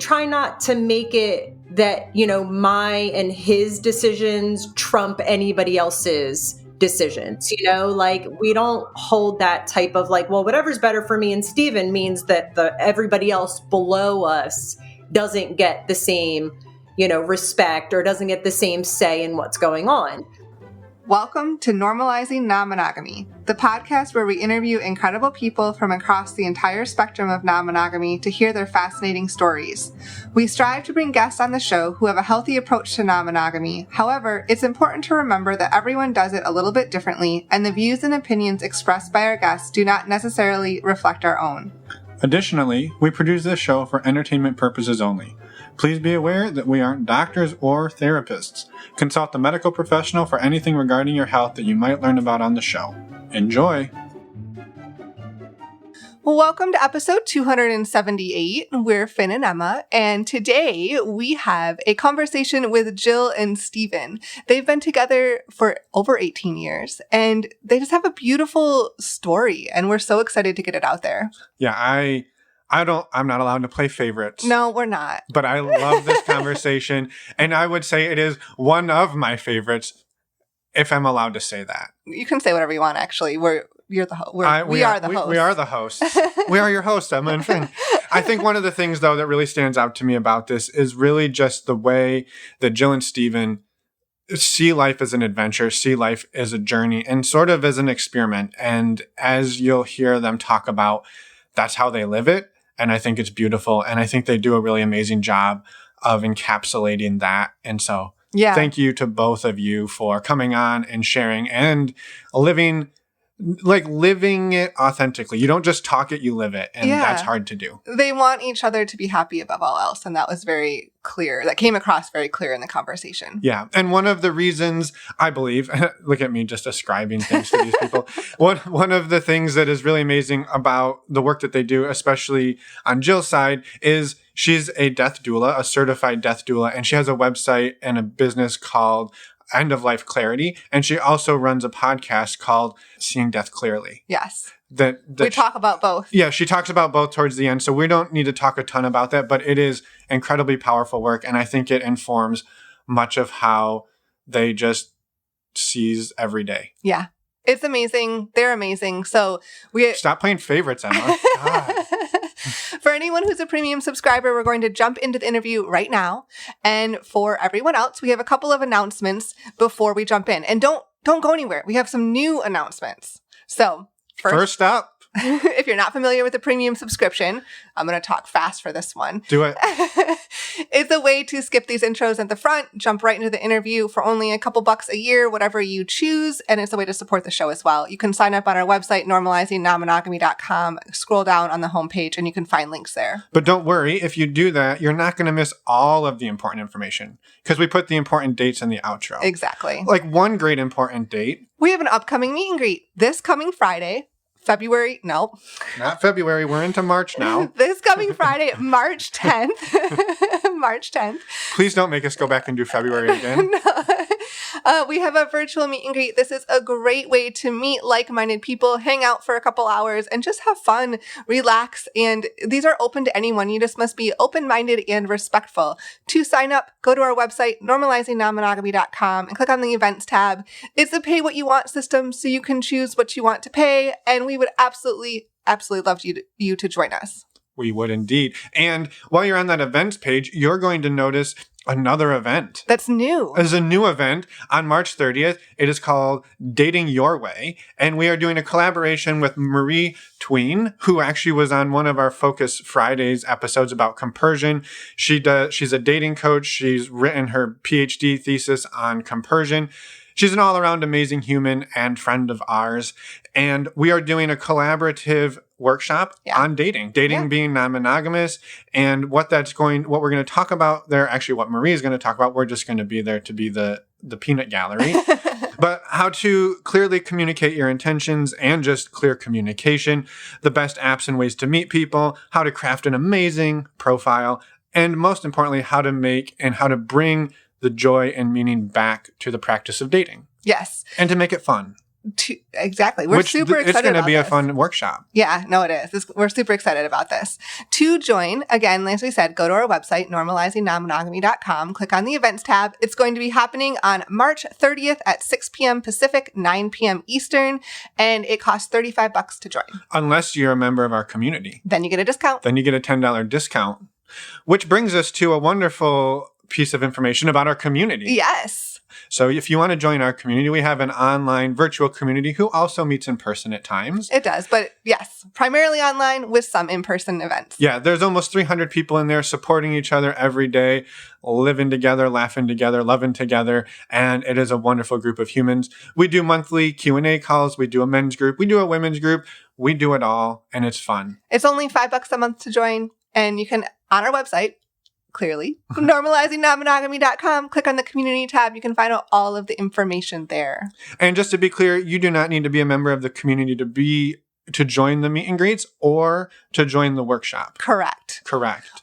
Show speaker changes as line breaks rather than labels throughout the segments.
try not to make it that, my and his decisions trump anybody else's decisions, like we don't hold that type of like, well, whatever's better for me and Steven means that everybody else below us doesn't get the same, respect or doesn't get the same say in what's going on.
Welcome to Normalizing Non-Monogamy, the podcast where we interview incredible people from across the entire spectrum of non-monogamy to hear their fascinating stories. We strive to bring guests on the show who have a healthy approach to non-monogamy. However, it's important to remember that everyone does it a little bit differently, and the views and opinions expressed by our guests do not necessarily reflect our own.
Additionally, we produce this show for entertainment purposes only. Please be aware that we aren't doctors or therapists. Consult a medical professional for anything regarding your health that you might learn about on the show. Enjoy!
Well, welcome to episode 278. We're Finn and Emma, and today we have a conversation with Jill and Steven. They've been together for over 18 years, and they just have a beautiful story, and we're so excited to get it out there.
Yeah, I'm not allowed to play favorites.
No, we're not.
But I love this conversation, and I would say it is one of my favorites, if I'm allowed to say that.
You can say whatever you want, actually. You're the host. We are the hosts.
We are the hosts. We are your hosts, Emma and Finn. I think one of the things, though, that really stands out to me about this is really just the way that Jill and Steven see life as an adventure, see life as a journey, and sort of as an experiment. And as you'll hear them talk about, that's how they live it. And I think it's beautiful. And I think they do a really amazing job of encapsulating that. And so thank you to both of you for coming on and sharing and living it authentically. You don't just talk it, you live it. And that's hard to do.
They want each other to be happy above all else. And that was very clear. That came across very clear in the conversation.
Yeah. And one of the reasons I believe, look at me just ascribing things to these people. One of the things that is really amazing about the work that they do, especially on Jill's side, is she's a death doula, a certified death doula, and she has a website and a business called End of Life Clarity. And she also runs a podcast called Seeing Death Clearly.
Yes.
That
we talk about both.
Yeah, she talks about both towards the end. So we don't need to talk a ton about that, but it is incredibly powerful work. And I think it informs much of how they just seize every day.
Yeah. It's amazing. They're amazing. So
Stop playing favorites, Emma. God.
For anyone who's a premium subscriber, we're going to jump into the interview right now. And for everyone else, we have a couple of announcements before we jump in. And don't go anywhere. We have some new announcements. So
first up,
if you're not familiar with the premium subscription, I'm going to talk fast for this one.
Do it.
It's a way to skip these intros at the front, jump right into the interview for only a couple bucks a year, whatever you choose. And it's a way to support the show as well. You can sign up on our website, normalizingnonmonogamy.com, scroll down on the homepage, and you can find links there.
But don't worry, if you do that, you're not going to miss all of the important information because we put the important dates in the outro.
Exactly.
Like one great important date.
We have an upcoming meet and greet this coming Friday. February? No.
Not February. We're into March now.
This coming Friday, March 10th. March 10th.
Please don't make us go back and do February again.
No. We have a virtual meet and greet. This is a great way to meet like-minded people, hang out for a couple hours, and just have fun, relax. And these are open to anyone. You just must be open-minded and respectful. To sign up, go to our website, normalizingnonmonogamy.com, and click on the events tab. It's a pay what you want system, so you can choose what you want to pay. And we would absolutely love you to join us.
We would indeed. And while you're on that events page, you're going to notice another event.
That's new.
There's a new event on March 30th. It is called Dating Your Way. And we are doing a collaboration with Marie Tween, who actually was on one of our Focus Fridays episodes about compersion. She's a dating coach. She's written her PhD thesis on compersion. She's an all-around amazing human and friend of ours. And we are doing a collaborative workshop on dating being non-monogamous, and what we're going to talk about there. Actually, what Marie is going to talk about, we're just going to be there to be the peanut gallery. But how to clearly communicate your intentions and just clear communication, the best apps and ways to meet people, how to craft an amazing profile, and most importantly, how to make and how to bring the joy and meaning back to the practice of dating.
Yes.
And to make it fun.
Exactly. We're super excited.
It's going to be a
this.
fun workshop.
Yeah, no, it is. We're super excited about this. To join, again, as we said, go to our website, normalizingnonmonogamy.com, click on the events tab. It's going to be happening on March 30th at 6 p.m. Pacific, 9 p.m. Eastern, and it costs $35 to join.
Unless you're a member of our community.
Then you get a discount.
Then you get a $10 discount, which brings us to a wonderful piece of information about our community.
Yes.
So if you want to join our community, we have an online virtual community who also meets in person at times.
It does, but yes, primarily online with some in-person events.
Yeah, there's almost 300 people in there supporting each other every day, living together, laughing together, loving together, and it is a wonderful group of humans. We do monthly Q&A calls, we do a men's group, we do a women's group, we do it all, and it's fun.
It's only $5 a month to join, and you can, on our website, clearly, normalizingnonmonogamy.com, click on the community tab. You can find out all of the information there.
And just to be clear, you do not need to be a member of the community to join the meet and greets or to join the workshop.
Correct.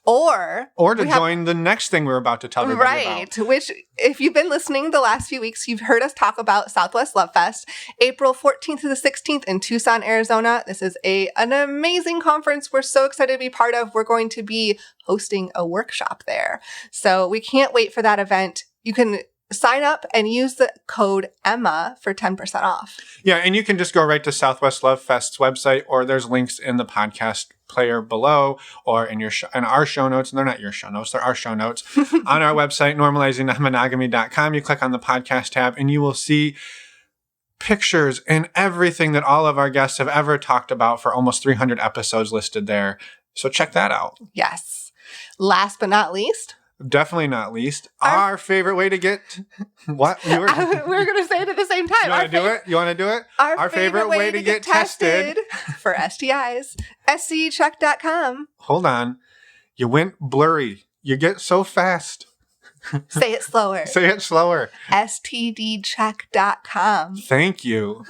Or
to join the next thing we're about to tell everybody about.
Right. Which, if you've been listening the last few weeks, you've heard us talk about Southwest Love Fest, April 14th to the 16th in Tucson, Arizona. This is an amazing conference we're so excited to be part of. We're going to be hosting a workshop there. So we can't wait for that event. You can sign up and use the code EMMA for 10% off.
Yeah, and you can just go right to Southwest Love Fest's website, or there's links in the podcast player below, or in our show notes. And they're not your show notes, they're our show notes. On our website, normalizingnonmonogamy.com, you click on the podcast tab, and you will see pictures and everything that all of our guests have ever talked about for almost 300 episodes listed there. So check that out.
Yes. Last but not least,
definitely not least, our favorite way to get what?
We're going to say it at the same time.
You want to do it? You want to do it?
Our favorite way to get tested for STIs. SCCheck.com.
Hold on. You went blurry. You get so fast.
Say it slower.
Say it slower.
STDcheck.com.
Thank you.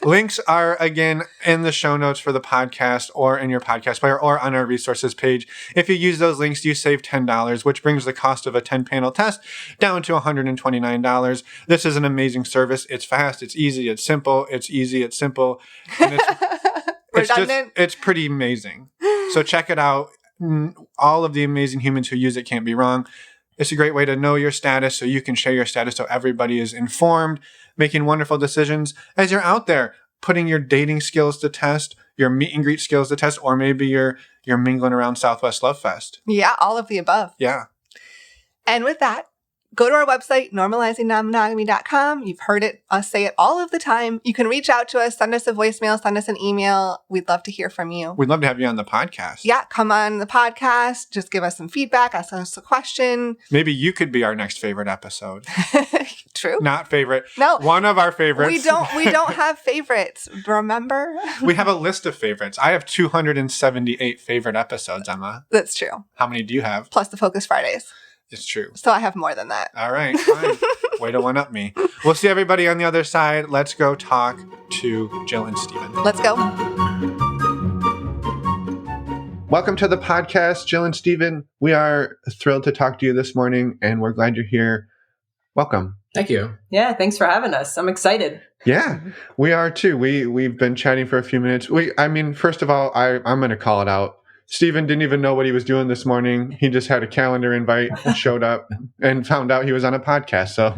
Links are, again, in the show notes for the podcast or in your podcast player or on our resources page. If you use those links, you save $10, which brings the cost of a 10-panel test down to $129. This is an amazing service. It's fast. It's easy. It's simple. It's easy. It's simple. And it's pretty amazing. So check it out. All of the amazing humans who use it can't be wrong. It's a great way to know your status so you can share your status so everybody is informed, making wonderful decisions as you're out there putting your dating skills to test, your meet and greet skills to test, or maybe you're mingling around Southwest Love Fest.
Yeah, all of the above.
Yeah.
And with that, go to our website, normalizingnonmonogamy.com. You've heard us say it all of the time. You can reach out to us, send us a voicemail, send us an email. We'd love to hear from you.
We'd love to have you on the podcast.
Yeah, come on the podcast. Just give us some feedback, ask us a question.
Maybe you could be our next favorite episode.
True.
Not favorite.
No.
One of our favorites.
We don't have favorites, remember?
We have a list of favorites. I have 278 favorite episodes, Emma.
That's true.
How many do you have?
Plus the Focus Fridays.
It's true.
So I have more than that.
All right, fine. Way to one-up me. We'll see everybody on the other side. Let's go talk to Jill and Stephen.
Let's go.
Welcome to the podcast, Jill and Stephen. We are thrilled to talk to you this morning, and we're glad you're here. Welcome.
Thank you.
Yeah, thanks for having us. I'm excited.
Yeah, we are too. We've been chatting for a few minutes. First of all, I'm going to call it out. Stephen didn't even know what he was doing this morning. He just had a calendar invite, showed up, and found out he was on a podcast. So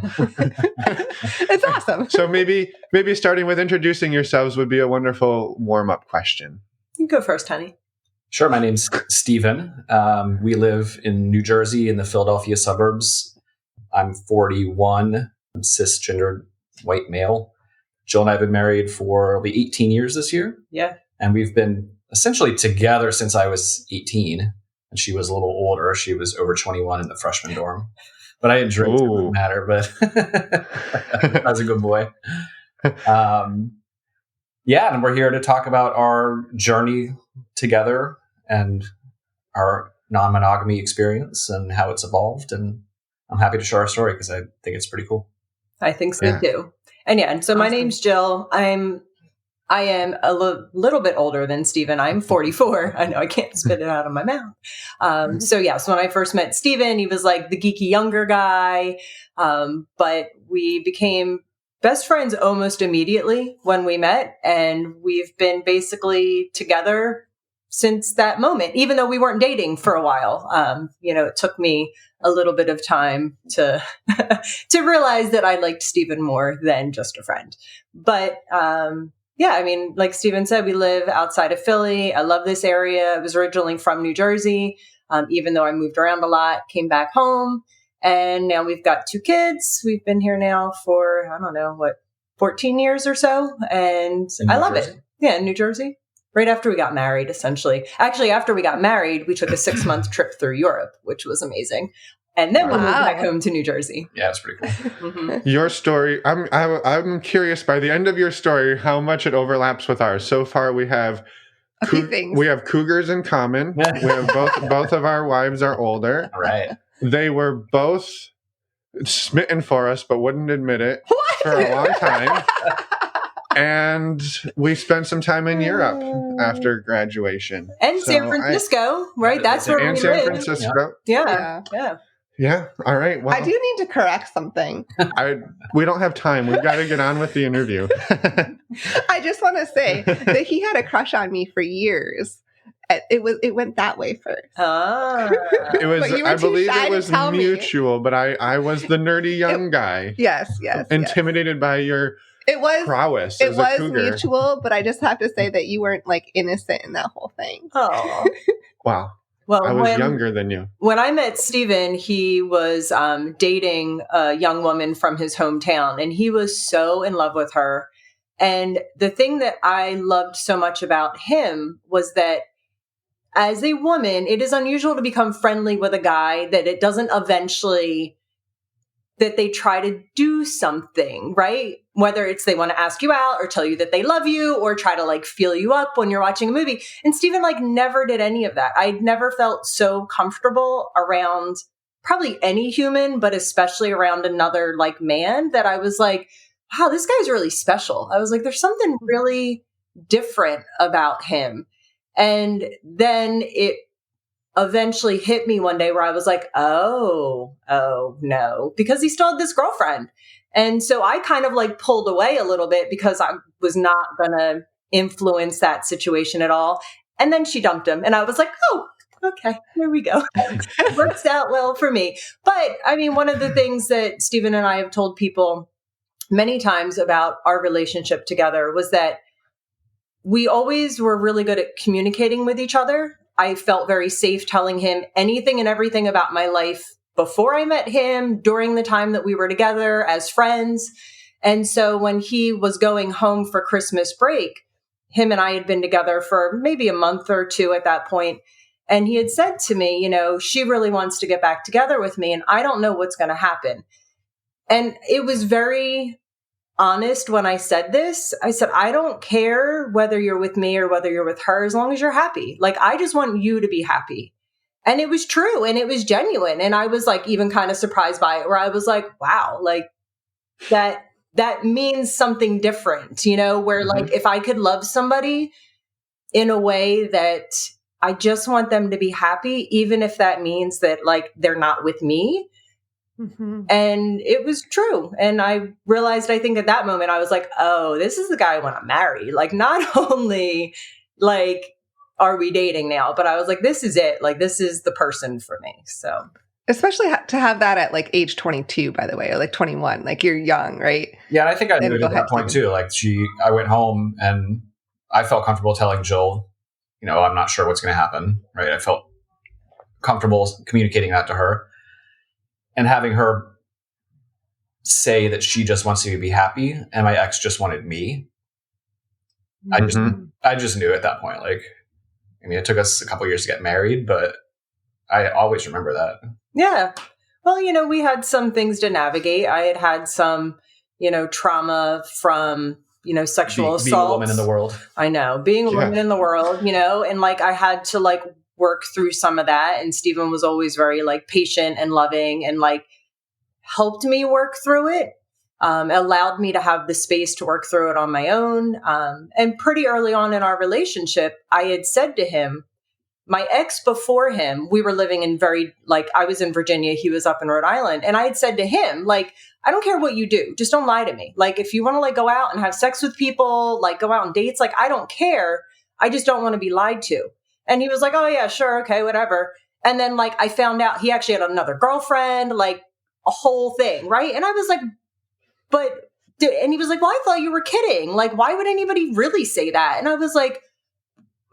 it's awesome.
So maybe starting with introducing yourselves would be a wonderful warm-up question.
You go first, honey.
Sure. My name's Stephen. We live in New Jersey in the Philadelphia suburbs. I'm 41. I'm cisgendered white male. Jill and I have been married for 18 years this year.
Yeah.
And we've been essentially together since I was 18, and she was a little older. She was over 21 in the freshman dorm. But I didn't drink, so it didn't matter, but I was a good boy. And we're here to talk about our journey together and our non-monogamy experience and how it's evolved. And I'm happy to share our story because I think it's pretty cool.
I think so too. And so my name's Jill. I am a little bit older than Stephen. I'm 44. I know I can't spit it out of my mouth. So when I first met Stephen, he was like the geeky younger guy. But we became best friends almost immediately when we met. And we've been basically together since that moment, even though we weren't dating for a while. It took me a little bit of time to to realize that I liked Stephen more than just a friend. But like Stephen said, we live outside of Philly. I love this area. I was originally from New Jersey, even though I moved around a lot, came back home. And now we've got 2 kids. We've been here now for, 14 years or so. And I love it. Yeah, in New Jersey. Right after we got married, essentially. Actually, after we got married, we took a 6-month trip through Europe, which was amazing. And then we moved back home to New Jersey.
Yeah, it's pretty cool.
Mm-hmm.
Your story, I'm curious, by the end of your story, how much it overlaps with ours. So far, we have
a few things.
We have cougars in common. We have both of our wives are older.
All right.
They were both smitten for us, but wouldn't admit it for a long time. And we spent some time in Europe after graduation.
And San Francisco, right? That's where we live.
San Francisco.
Yeah.
Yeah. All right. Well,
I do need to correct something.
We don't have time. We've got to get on with the interview.
I just want to say that he had a crush on me for years. It went that way first.
It was. I believe it was mutual, but I was the nerdy young guy.
Yes.
Intimidated by your prowess.
It was mutual, but I just have to say that you weren't like innocent in that whole thing.
Oh,
wow.
Well,
I was younger than you.
When I met Stephen, he was dating a young woman from his hometown, and he was so in love with her. And the thing that I loved so much about him was that as a woman, it is unusual to become friendly with a guy that it doesn't eventually, that they try to do something, right? Whether it's they want to ask you out or tell you that they love you or try to like feel you up when you're watching a movie. And Stephen like never did any of that. I'd never felt so comfortable around probably any human, but especially around another like man, that I was like, wow, this guy's really special. I was like, there's something really different about him. And then it eventually hit me one day where I was like, oh no, because he still had this girlfriend. And so I kind of like pulled away a little bit because I was not going to influence that situation at all. And then she dumped him and I was like, oh, okay, there we go. It works out well for me. But I mean, one of the things that Stephen and I have told people many times about our relationship together was that we always were really good at communicating with each other. I felt very safe telling him anything and everything about my life before I met him, during the time that we were together as friends. And so when he was going home for Christmas break, him and I had been together for maybe a month or 2 at that point. And he had said to me, you know, she really wants to get back together with me and I don't know what's going to happen. And it was very honest when I said this. I said, I don't care whether you're with me or whether you're with her, as long as you're happy. Like, I just want you to be happy. And it was true. And it was genuine. And I was like, even kind of surprised by it, where I was like, wow, like that means something different, you know, where like, if I could love somebody in a way that I just want them to be happy, even if that means that like, they're not with me. Mm-hmm. And it was true. And I realized, I think at that moment, I was like, oh, this is the guy I want to marry. Like, not only like, are we dating now, but I was like, this is it. Like, this is the person for me. So,
especially to have that at like age 22, by the way, or like 21, like you're young, right?
Yeah. And I think I knew it at that point too. Like I went home and I felt comfortable telling Jill, you know, I'm not sure what's going to happen. Right. I felt comfortable communicating that to her. And having her say that she just wants to be happy and my ex just wanted me. Mm-hmm. I just knew at that point, like, I mean, it took us a couple of years to get married, but I always remember that.
Yeah. Well, you know, we had some things to navigate. I had some, you know, trauma from, you know, sexual assault.
Being a woman in the world.
I know. Being a woman in the world, you know, and like I had to like work through some of that. And Stephen was always very like patient and loving and like helped me work through it, allowed me to have the space to work through it on my own. And pretty early on in our relationship, I had said to him, my ex before him, we were living in I was in Virginia, he was up in Rhode Island. And I had said to him, like, I don't care what you do. Just don't lie to me. Like, if you want to like go out and have sex with people, like go out on dates, like, I don't care. I just don't want to be lied to. And he was like, oh yeah, sure. Okay, whatever. And then like, I found out he actually had another girlfriend, like a whole thing. Right. And I was like, but, and he was like, well, I thought you were kidding. Like, why would anybody really say that? And I was like,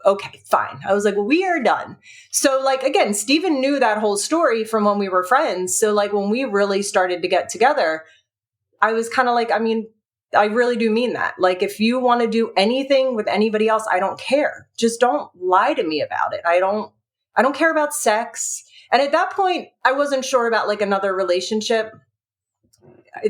okay, fine. I was like, well, we are done. So like, again, Steven knew that whole story from when we were friends. So like when we really started to get together, I was kind of like, I mean, I really do mean that. Like, if you want to do anything with anybody else, I don't care. Just don't lie to me about it. I don't care about sex. And at that point, I wasn't sure about like another relationship.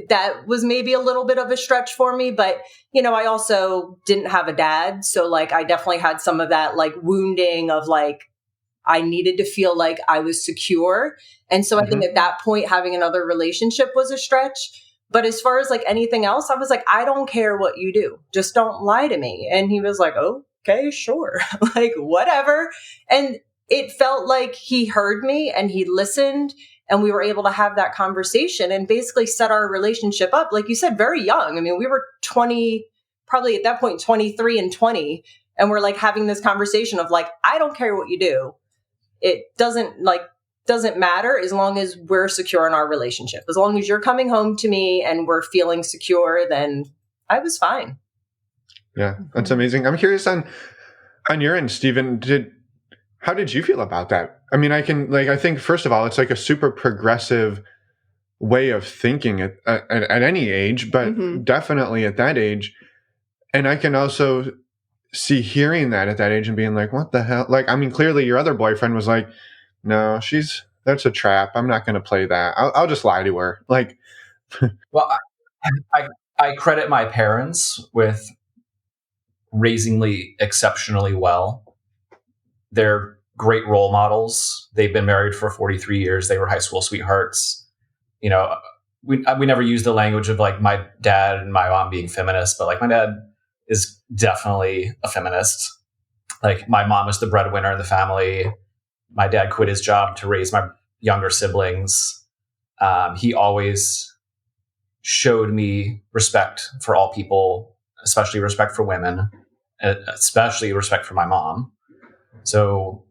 That was maybe a little bit of a stretch for me, but I also didn't have a dad. So like, I definitely had some of that like wounding of like, I needed to feel like I was secure. And so I think at that point, having another relationship was a stretch. But as far as like anything else, I was like, I don't care what you do. Just don't lie to me. And he was like, okay, sure. Like, whatever. And it felt like he heard me and he listened. And we were able to have that conversation and basically set our relationship up, like you said, very young. I mean, we were 20, probably at that point, 23 and 20. And we're like having this conversation of like, I don't care what you do. It doesn't matter as long as we're secure in our relationship. As long as you're coming home to me and we're feeling secure, then I was fine.
Yeah, that's amazing. I'm curious on your end, Steven, how did you feel about that? I mean, I think, first of all, it's like a super progressive way of thinking at any age, but definitely at that age. And I can also see hearing that at that age and being like, what the hell? Like, I mean, clearly your other boyfriend was like, no, that's a trap. I'm not going to play that. I'll just lie to her. Like,
well, I credit my parents with raising me exceptionally well. They're great role models. They've been married for 43 years. They were high school sweethearts. We never use the language of like my dad and my mom being feminists, but like my dad is definitely a feminist. Like, my mom was the breadwinner in the family. My dad quit his job to raise my younger siblings. He always showed me respect for all people, especially respect for women, especially respect for my mom. So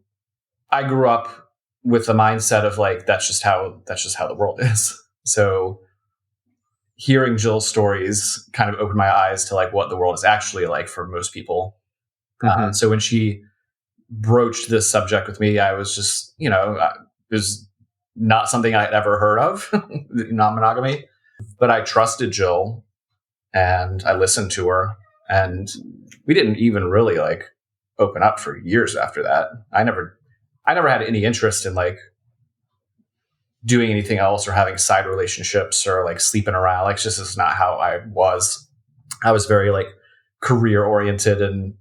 I grew up with the mindset of like, that's just how the world is. So hearing Jill's stories kind of opened my eyes to like what the world is actually like for most people. So when she broached this subject with me, I was just, it was not something I'd ever heard of, non-monogamy, but I trusted Jill and I listened to her, and we didn't even really like open up for years after that. I never had any interest in like doing anything else or having side relationships or like sleeping around. Like, just is not how I was. I was very like career oriented and,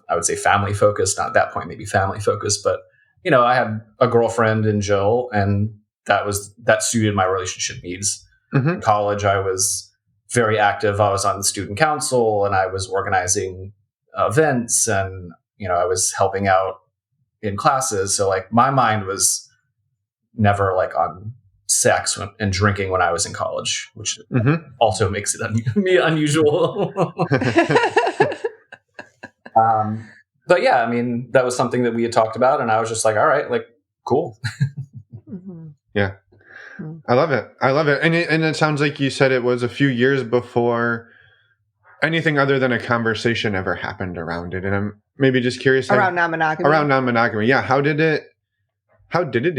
I would say family focused, not at that point, maybe family focused, but I had a girlfriend in Jill, and that suited my relationship needs. In college, I was very active. I was on the student council and I was organizing events, and, I was helping out in classes. So like my mind was never like on sex and drinking when I was in college, which also makes it me unusual. But yeah, I mean, that was something that we had talked about, and I was just like, all right, like, cool.
Yeah. I love it. And it sounds like you said it was a few years before anything other than a conversation ever happened around it. And I'm maybe just curious
around non-monogamy.
Around non-monogamy. Yeah. How did it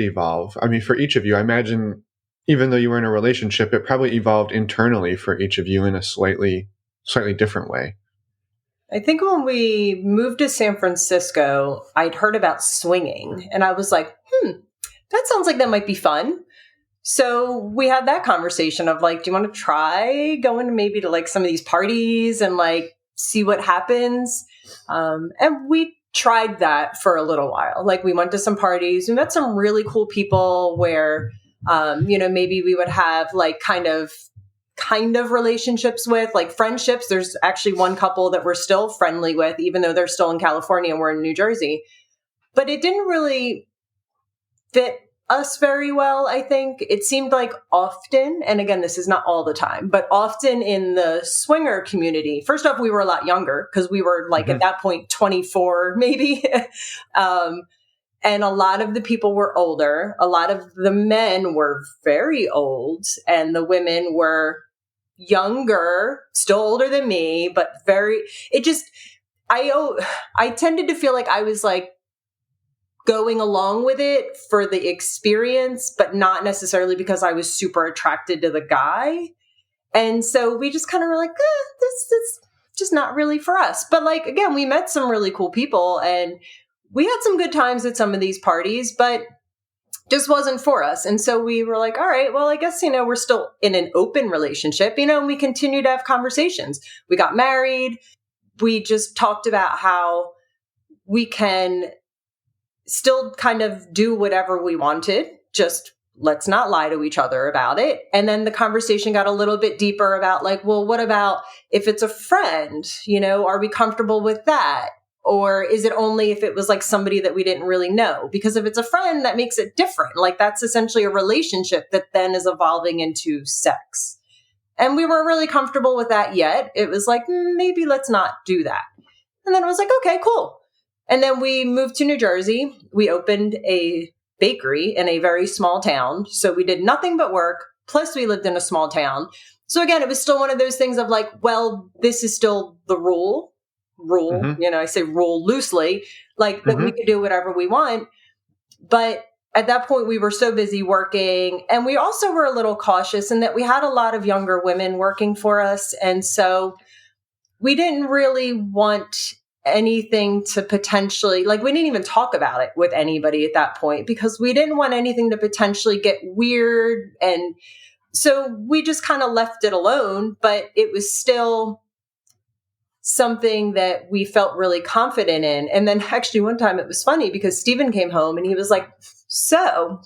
evolve? I mean, for each of you, I imagine, even though you were in a relationship, it probably evolved internally for each of you in a slightly different way.
I think when we moved to San Francisco, I'd heard about swinging, and I was like, that sounds like that might be fun. So we had that conversation of like, do you want to try going maybe to like some of these parties and like see what happens? And we tried that for a little while. Like, we went to some parties, we met some really cool people where, maybe we would have like kind of relationships with, like friendships. There's actually one couple that we're still friendly with, even though they're still in California and we're in New Jersey. but it didn't really fit us very well, I think. It seemed like often, and again, this is not all the time, but often in the swinger community, first off, we were a lot younger because we were like at that point 24 maybe. And a lot of the people were older. A lot of the men were very old, and the women were younger, still older than me, but I tended to feel like I was like going along with it for the experience, but not necessarily because I was super attracted to the guy. And so we just kind of were like, this is just not really for us. But like, again, we met some really cool people and we had some good times at some of these parties, but just wasn't for us. And so we were like, all right, well, I guess, we're still in an open relationship, and we continue to have conversations. We got married. We just talked about how we can still kind of do whatever we wanted. Just let's not lie to each other about it. And then the conversation got a little bit deeper about like, well, what about if it's a friend? Are we comfortable with that? Or is it only if it was like somebody that we didn't really know? Because if it's a friend, that makes it different. Like that's essentially a relationship that then is evolving into sex. And we weren't really comfortable with that yet. It was like, maybe let's not do that. And then it was like, okay, cool. And then we moved to New Jersey. We opened a bakery in a very small town. So we did nothing but work. Plus we lived in a small town. So again, it was still one of those things of like, well, this is still the rule, I say rule loosely, like that we could do whatever we want. But at that point we were so busy working, and we also were a little cautious in that we had a lot of younger women working for us. And so we didn't really want anything to potentially, like we didn't even talk about it with anybody at that point because we didn't want anything to potentially get weird. And so we just kind of left it alone, but it was still something that we felt really confident in. And then actually one time it was funny because Stephen came home and he was like, so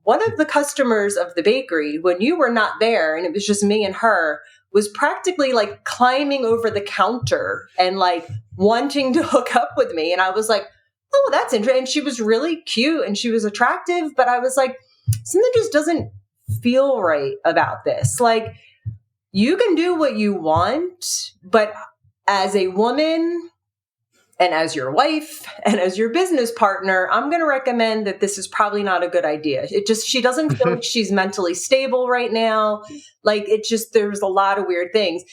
one of the customers of the bakery, when you were not there and it was just me and her, was practically like climbing over the counter and like wanting to hook up with me. And I was like, oh, that's interesting. And she was really cute and she was attractive, but I was like, something just doesn't feel right about this. Like you can do what you want, but as a woman and as your wife and as your business partner, I'm going to recommend that this is probably not a good idea. She doesn't feel like she's mentally stable right now. Like there's a lot of weird things.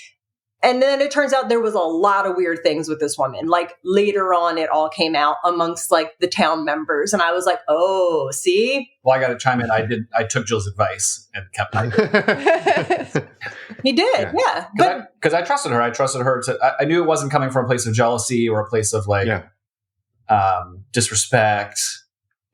And then it turns out there was a lot of weird things with this woman. Like later on, it all came out amongst like the town members. And I was like, oh, see?
Well, I got to chime in. I took Jill's advice and kept it.
He did, yeah.
Because I trusted her. I trusted her I knew it wasn't coming from a place of jealousy or a place of like disrespect.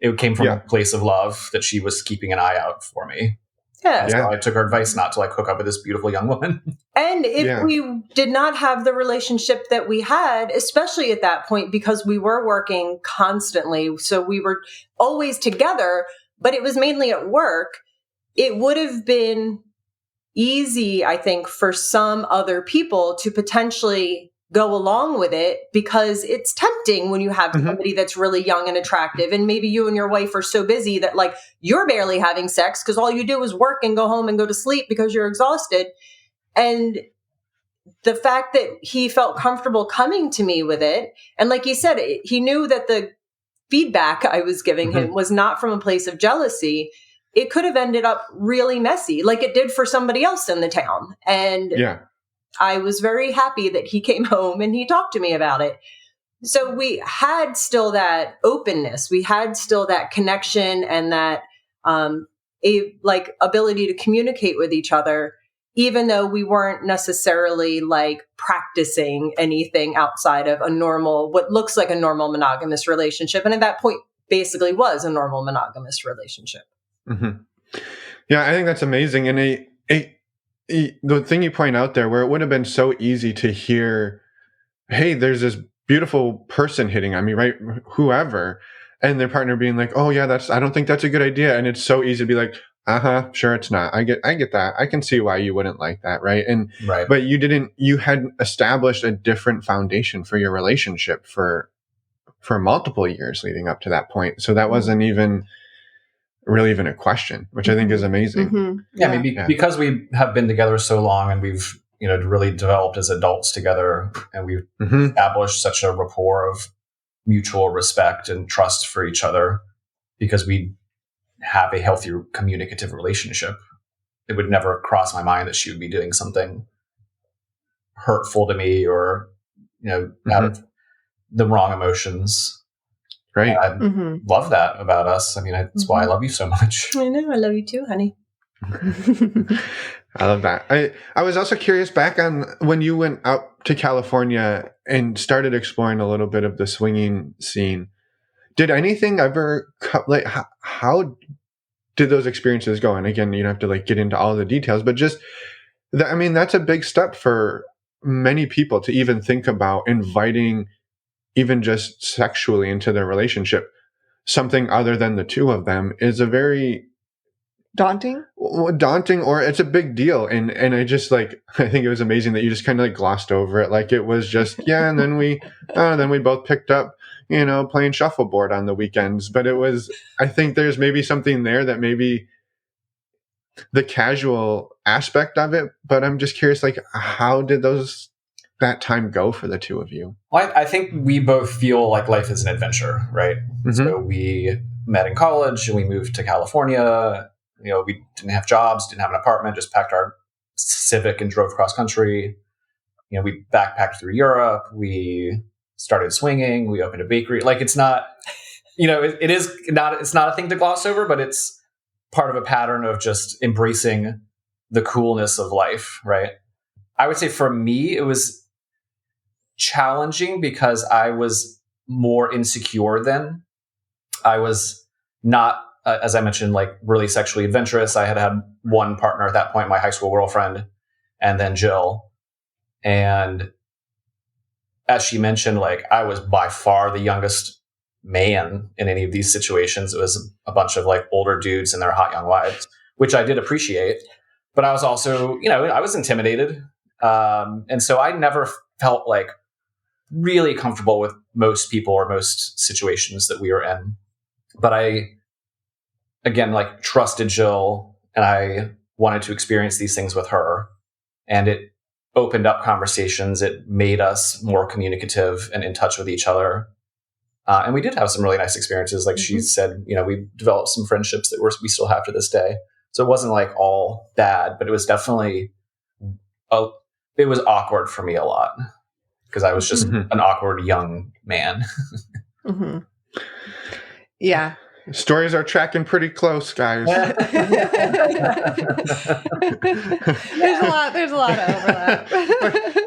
It came from a place of love that she was keeping an eye out for me.
Yeah.
So I took her advice not to like hook up with this beautiful young woman.
And if we did not have the relationship that we had, especially at that point, because we were working constantly, so we were always together, but it was mainly at work, it would have been easy, I think, for some other people to potentially go along with it because it's tempting when you have somebody that's really young and attractive. And maybe you and your wife are so busy that like you're barely having sex because all you do is work and go home and go to sleep because you're exhausted. And the fact that he felt comfortable coming to me with it. And like you said, he knew that the feedback I was giving him was not from a place of jealousy. It could have ended up really messy like it did for somebody else in the town. And I was very happy that he came home and he talked to me about it. So we had still that openness. We had still that connection and that ability to communicate with each other, even though we weren't necessarily like practicing anything outside of what looks like a normal monogamous relationship. And at that point, basically was a normal monogamous relationship.
Mm-hmm. Yeah, I think that's amazing. And the thing you point out there, where it would have been so easy to hear, hey, there's this beautiful person hitting on me, right? Whoever, and their partner being like, oh yeah, I don't think that's a good idea. And it's so easy to be like, sure, it's not. I get that. I can see why you wouldn't like that, right? But you had established a different foundation for your relationship for for multiple years leading up to that point. So that wasn't even really even a question, which I think is amazing.
Mm-hmm.
Yeah, I mean, because we have been together so long and we've, really developed as adults together, and we've established such a rapport of mutual respect and trust for each other because we have a healthy communicative relationship. It would never cross my mind that she would be doing something hurtful to me or, out of the wrong emotions.
Right.
I love that about us. I mean, that's why I love you so much.
I know. I love you too, honey.
I love that. I was also curious back on when you went out to California and started exploring a little bit of the swinging scene. Did anything ever how did those experiences go? And again, you don't have to like get into all the details, but just that's a big step for many people to even think about inviting, even just sexually, into their relationship. Something other than the two of them is a very
daunting,
or it's a big deal. And I just I think it was amazing that you just kind of glossed over it. Like it was just, yeah. And then we both picked up, playing shuffleboard on the weekends. But it was, I think there's maybe something there that maybe the casual aspect of it, but I'm just curious, how did that time go for the two of you?
Well, I think we both feel like life is an adventure, right? So we met in college and we moved to California. We didn't have jobs, didn't have an apartment, just packed our Civic and drove cross country. We backpacked through Europe. We started swinging. We opened a bakery. It's not, it's not a thing to gloss over, but it's part of a pattern of just embracing the coolness of life, right? I would say for me, it was challenging because I was more insecure then. I was not, as I mentioned, really sexually adventurous. I had one partner at that point, my high school girlfriend, and then Jill. And as she mentioned, I was by far the youngest man in any of these situations. It was a bunch of older dudes and their hot young wives, which I did appreciate. But I was also, I was intimidated. And so I never felt really comfortable with most people or most situations that we were in. But I, again, trusted Jill, and I wanted to experience these things with her. And it opened up conversations. It made us more communicative and in touch with each other. And we did have some really nice experiences. She said, we developed some friendships that we still have to this day. So it wasn't all bad, but it was definitely, it was awkward for me a lot because I was just an awkward young man.
Yeah.
Stories are tracking pretty close, guys.
There's a lot of overlap.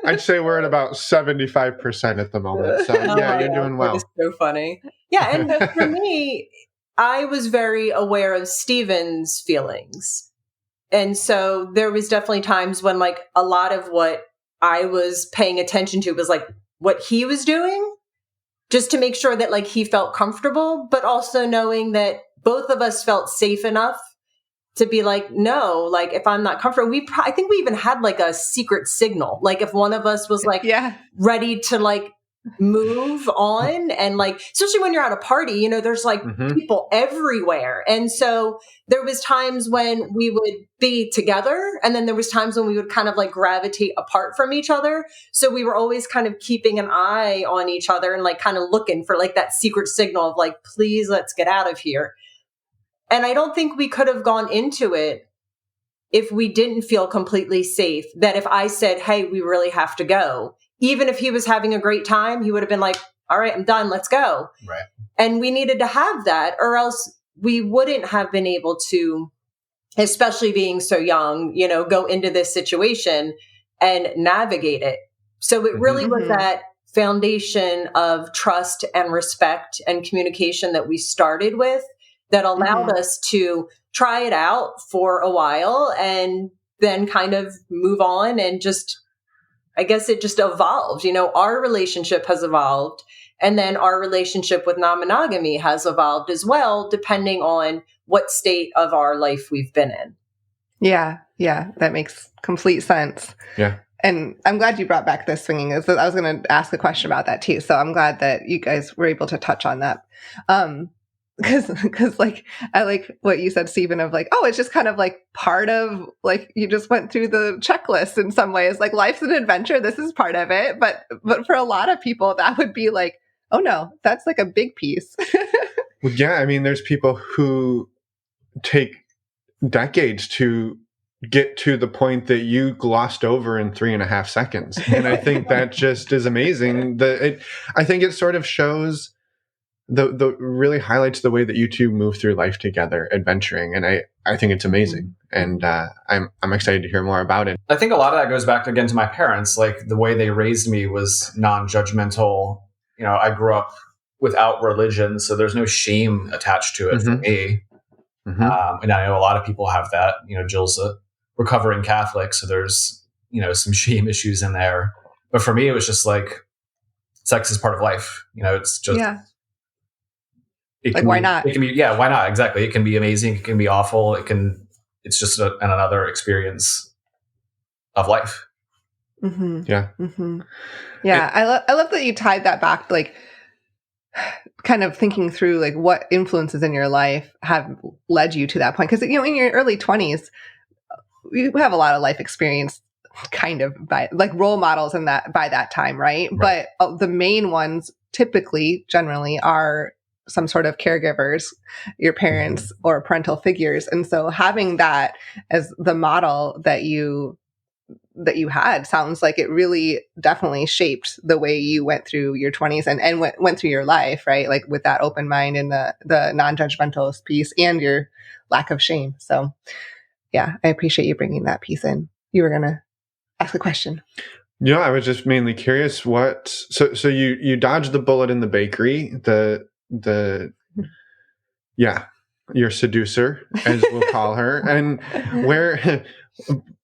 I'd say we're at about 75% at the moment. So you're doing well.
It's so funny. Yeah, and for me, I was very aware of Steven's feelings. And so there was definitely times when a lot of what I was paying attention to was what he was doing, just to make sure that he felt comfortable, but also knowing that both of us felt safe enough to be no, if I'm not comfortable, I think we even had a secret signal. If one of us was ready to move on, and especially when you're at a party, there's people everywhere. And so there was times when we would be together, and then there was times when we would kind of gravitate apart from each other. So we were always kind of keeping an eye on each other and kind of looking for that secret signal of please, let's get out of here. And I don't think we could have gone into it if we didn't feel completely safe, that if I said, hey, we really have to go, even if he was having a great time, he would have been all right, I'm done. Let's go.
Right.
And we needed to have that, or else we wouldn't have been able to, especially being so young, go into this situation and navigate it. So it really was that foundation of trust and respect and communication that we started with that allowed us to try it out for a while and then kind of move on and just, I guess it just evolved. Our relationship has evolved, and then our relationship with non-monogamy has evolved as well, depending on what state of our life we've been in.
Yeah. That makes complete sense.
Yeah.
And I'm glad you brought back the swinging. I was going to ask a question about that too. So I'm glad that you guys were able to touch on that. Because like, I like what you said, Stephen, of like, oh, it's just kind of like part of like, you just went through the checklist in some ways, like life's an adventure. This is part of it. But for a lot of people, that would be like, oh no, that's like a big piece.
Well, yeah. I mean, there's people who take decades to get to the point that you glossed over in 3.5 seconds. And I think that just is amazing. I think it sort of shows the really highlights the way that you two move through life together, adventuring. And I think it's amazing. And I'm excited to hear more about it.
I think a lot of that goes back again to my parents. Like the way they raised me was non-judgmental. You know, I grew up without religion, so there's no shame attached to it for me. Mm-hmm. And I know a lot of people have that. You know, Jill's a recovering Catholic, so there's, you know, some shame issues in there. But for me, it was just like, sex is part of life. You know, it's just,
why not?
It can be, why not? Exactly. It can be amazing. It can be awful. It's just another experience of life.
Mm-hmm.
Yeah.
Mm-hmm. Yeah. I love that you tied that back, like kind of thinking through like what influences in your life have led you to that point. Because, you know, in your early 20s, you have a lot of life experience kind of by like role models in that by that time. Right. But the main ones typically generally are some sort of caregivers, your parents or parental figures. And so having that as the model that you had sounds like it really definitely shaped the way you went through your 20s and went through your life, right? Like with that open mind and the non-judgmental piece and your lack of shame. So yeah, I appreciate you bringing that piece in. You were going to ask a question.
Yeah, I was just mainly curious so you dodged the bullet in the bakery, your seducer, as we'll call her. And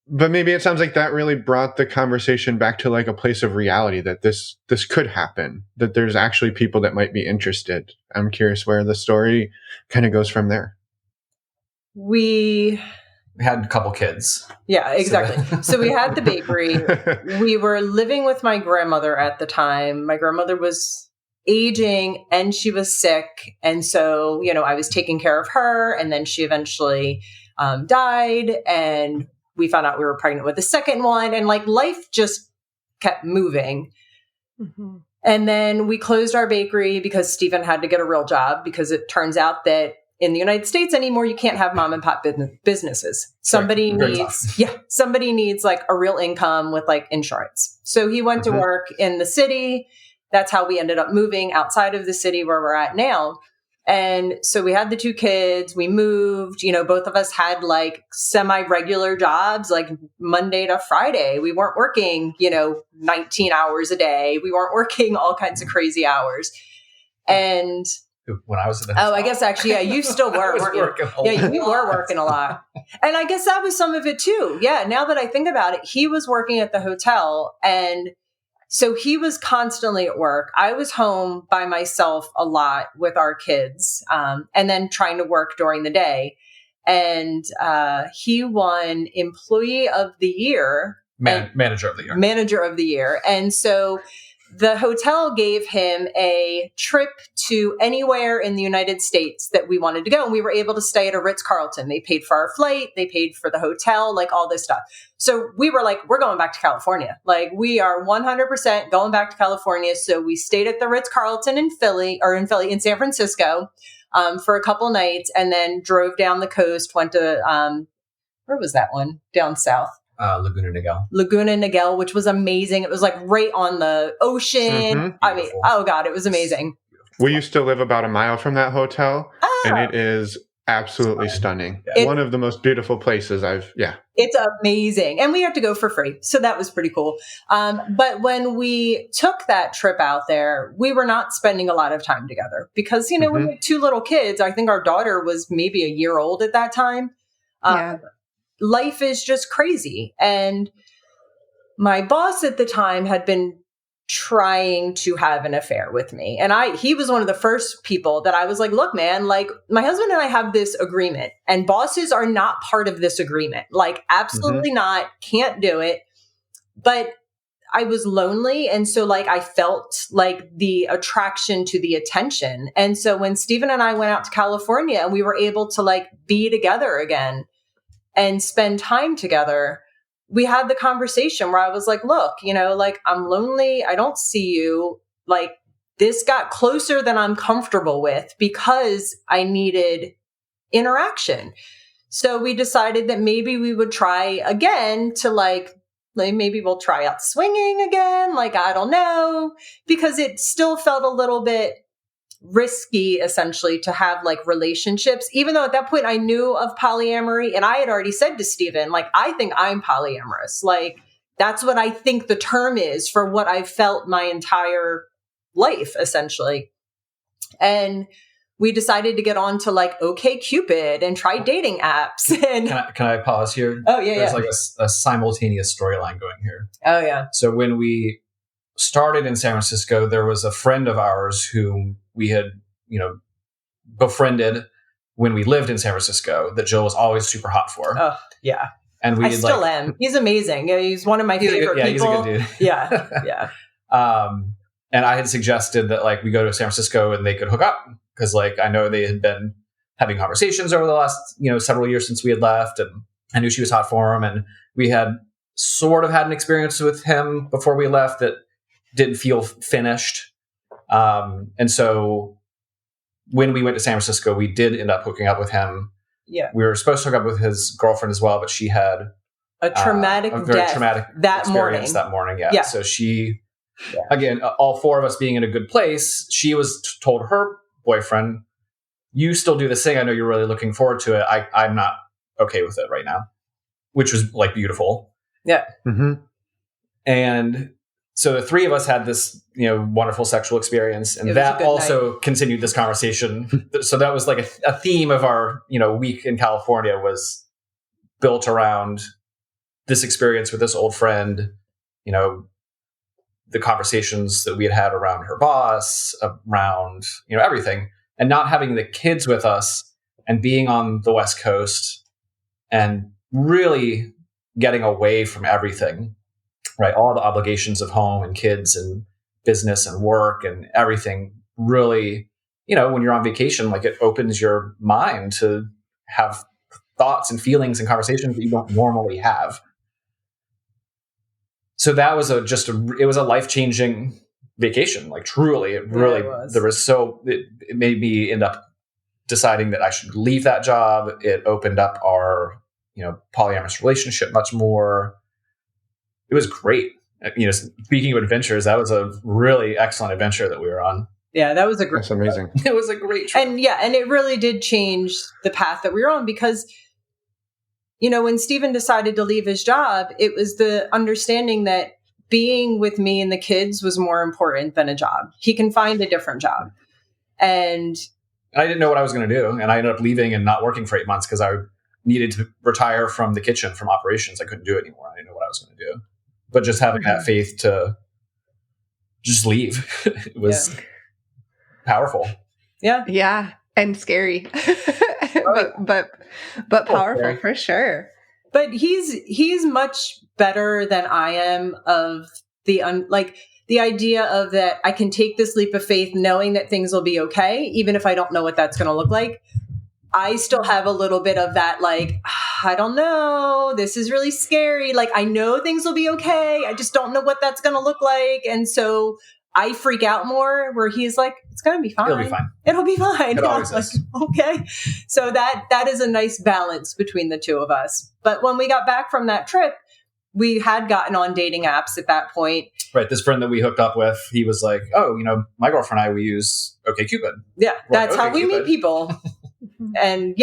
but maybe it sounds like that really brought the conversation back to like a place of reality that this could happen, that there's actually people that might be interested. I'm curious where the story kind of goes from there.
We
had a couple kids.
Yeah, exactly. So we had the bakery. We were living with my grandmother at the time. My grandmother was aging and she was sick. And so, you know, I was taking care of her, and then she eventually died, and we found out we were pregnant with the second one, and like life just kept moving. Mm-hmm. And then we closed our bakery because Stephen had to get a real job, because it turns out that in the United States anymore, you can't have mom and pop businesses. Somebody needs like a real income with like insurance. So he went to work in the city. That's how we ended up moving outside of the city where we're at now. And so we had the 2 kids, we moved, you know, both of us had like semi-regular jobs, like Monday to Friday. We weren't working, you know, 19 hours a day. We weren't working all kinds of crazy hours. And
when I was at the hotel.
I guess actually, yeah, you still were working. Yeah, you were working a lot. And I guess that was some of it too. Yeah, now that I think about it, he was working at the hotel, and so he was constantly at work. I was home by myself a lot with our kids, and then trying to work during the day. And he won Employee of the Year.
Manager of the Year.
Manager of the Year. And so the hotel gave him a trip to anywhere in the United States that we wanted to go. And we were able to stay at a Ritz-Carlton. They paid for our flight. They paid for the hotel, like all this stuff. So we were like, we're going back to California. Like we are 100% going back to California. So we stayed at the Ritz-Carlton in San Francisco for a couple nights, and then drove down the coast, went to, where was that one? Down south.
Laguna
Niguel, which was amazing. It was like right on the ocean. Mm-hmm. I mean, oh God, it was amazing.
We used to live about a mile from that hotel, and it is absolutely stunning. One of the most beautiful places It's amazing. And we had to go for free. So that was pretty cool. But when we took that trip out there, we were not spending a lot of time together because, you know, we had 2 little kids. I think our daughter was maybe a year old at that time. Life is just crazy. And my boss at the time had been trying to have an affair with me. And he was one of the first people that I was like, look, man, like my husband and I have this agreement, and bosses are not part of this agreement. Like absolutely not, can't do it.
but I was lonely. And so like, I felt like the attraction to the attention. And so when Stephen and I went out to California and we were able to like be together again and spend time together, we had the conversation where I was like, look, you know, like I'm lonely. I don't see you. Like this got closer than I'm comfortable with because I needed interaction. So we decided that maybe we would try again to like maybe we'll try out swinging again. Like, I don't know, because it still felt a little bit risky essentially to have like relationships, even though at that point I knew of polyamory and I had already said to Stephen, like, I think I'm polyamorous. Like, that's what I think the term is for what I've felt my entire life essentially. And we decided to get on to like OkCupid and try dating apps. And
can I pause here?
Oh yeah,
There's like a simultaneous storyline going here.
Oh yeah.
So when we started in San Francisco, there was a friend of ours whom we had, you know, befriended when we lived in San Francisco that Jill was always super hot for.
Oh yeah.
And
I still am. He's amazing. He's one of my favorite people.
He's a good dude.
Yeah.
And I had suggested that like we go to San Francisco and they could hook up. Because like I know they had been having conversations over the last, you know, several years since we had left, and I knew she was hot for him, and we had sort of had an experience with him before we left that didn't feel finished. And so when we went to San Francisco, we did end up hooking up with him.
Yeah,
we were supposed to hook up with his girlfriend as well, but she had
a traumatic death that morning.
Yeah. So she, again, all four of us being in a good place, she was told her boyfriend, you still do this thing. I know you're really looking forward to it. I'm not okay with it right now, which was like beautiful.
Yeah.
Mm-hmm.
And so the three of us had this, you know, wonderful sexual experience, and that also continued this conversation. So that was like a theme of our, you know, week in California was built around this experience with this old friend, you know, the conversations that we had around her boss, around, you know, everything, and not having the kids with us and being on the West Coast and really getting away from everything, right? All the obligations of home and kids and business and work and everything really, you know, when you're on vacation, like it opens your mind to have thoughts and feelings and conversations that you don't normally have. So that was it was a life-changing vacation. Like truly, it really was. It made me end up deciding that I should leave that job. It opened up our, you know, polyamorous relationship much more. It was great. You know, speaking of adventures, that was a really excellent adventure that we were on.
Yeah, that was a great.
That's amazing.
It was a great trip.
And it really did change the path that we were on because, you know, when Stephen decided to leave his job, it was the understanding that being with me and the kids was more important than a job. He can find a different job. And
I didn't know what I was going to do. And I ended up leaving and not working for 8 months because I needed to retire from the kitchen, from operations. I couldn't do it anymore. I didn't know what I was going to do. But just having that faith to just leave, it was powerful.
Yeah.
Yeah. And scary. but powerful for sure.
But he's much better than I am of the the idea of that I can take this leap of faith knowing that things will be okay, even if I don't know what that's going to look like. I still have a little bit of that, like, I don't know, this is really scary. Like, I know things will be okay. I just don't know what that's going to look like. And so I freak out more where he's like, it's going to be fine.
It'll be fine.
It'll be fine.
It always
like,
is.
Okay. So that is a nice balance between the two of us. But when we got back from that trip, we had gotten on dating apps at that point.
Right. This friend that we hooked up with, he was like, oh, you know, my girlfriend and I, we use OkCupid.
Yeah. That's how we meet people. And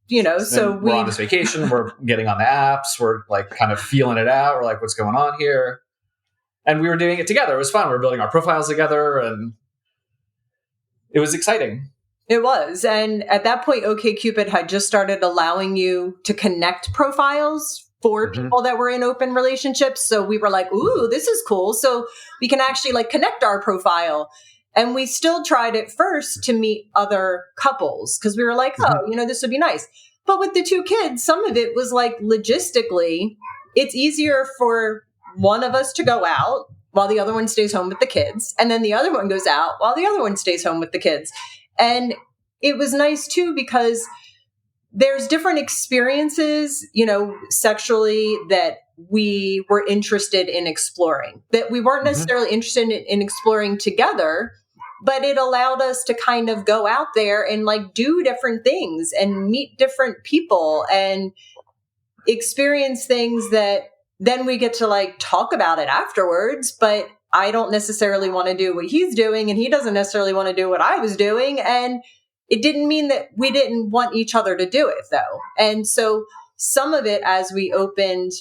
you know, so
we're on this vacation, we're getting on the apps, we're like kind of feeling it out. We're like, what's going on here? And we were doing it together. It was fun. We were building our profiles together and it was exciting.
It was. And at that point, OkCupid had just started allowing you to connect profiles for people that were in open relationships. So we were like, ooh, this is cool. So we can actually like connect our profile. And we still tried at first to meet other couples because we were like, oh, you know, this would be nice. But with the two kids, some of it was like logistically, it's easier for one of us to go out while the other one stays home with the kids. And then the other one goes out while the other one stays home with the kids. And it was nice too, because there's different experiences, sexually that we were interested in exploring, that we weren't necessarily interested in exploring together, but it allowed us to kind of go out there and like do different things and meet different people and experience things that then we get to like talk about it afterwards. But I don't necessarily want to do what he's doing, and he doesn't necessarily want to do what I was doing. And it didn't mean that we didn't want each other to do it though. And so some of it, as we opened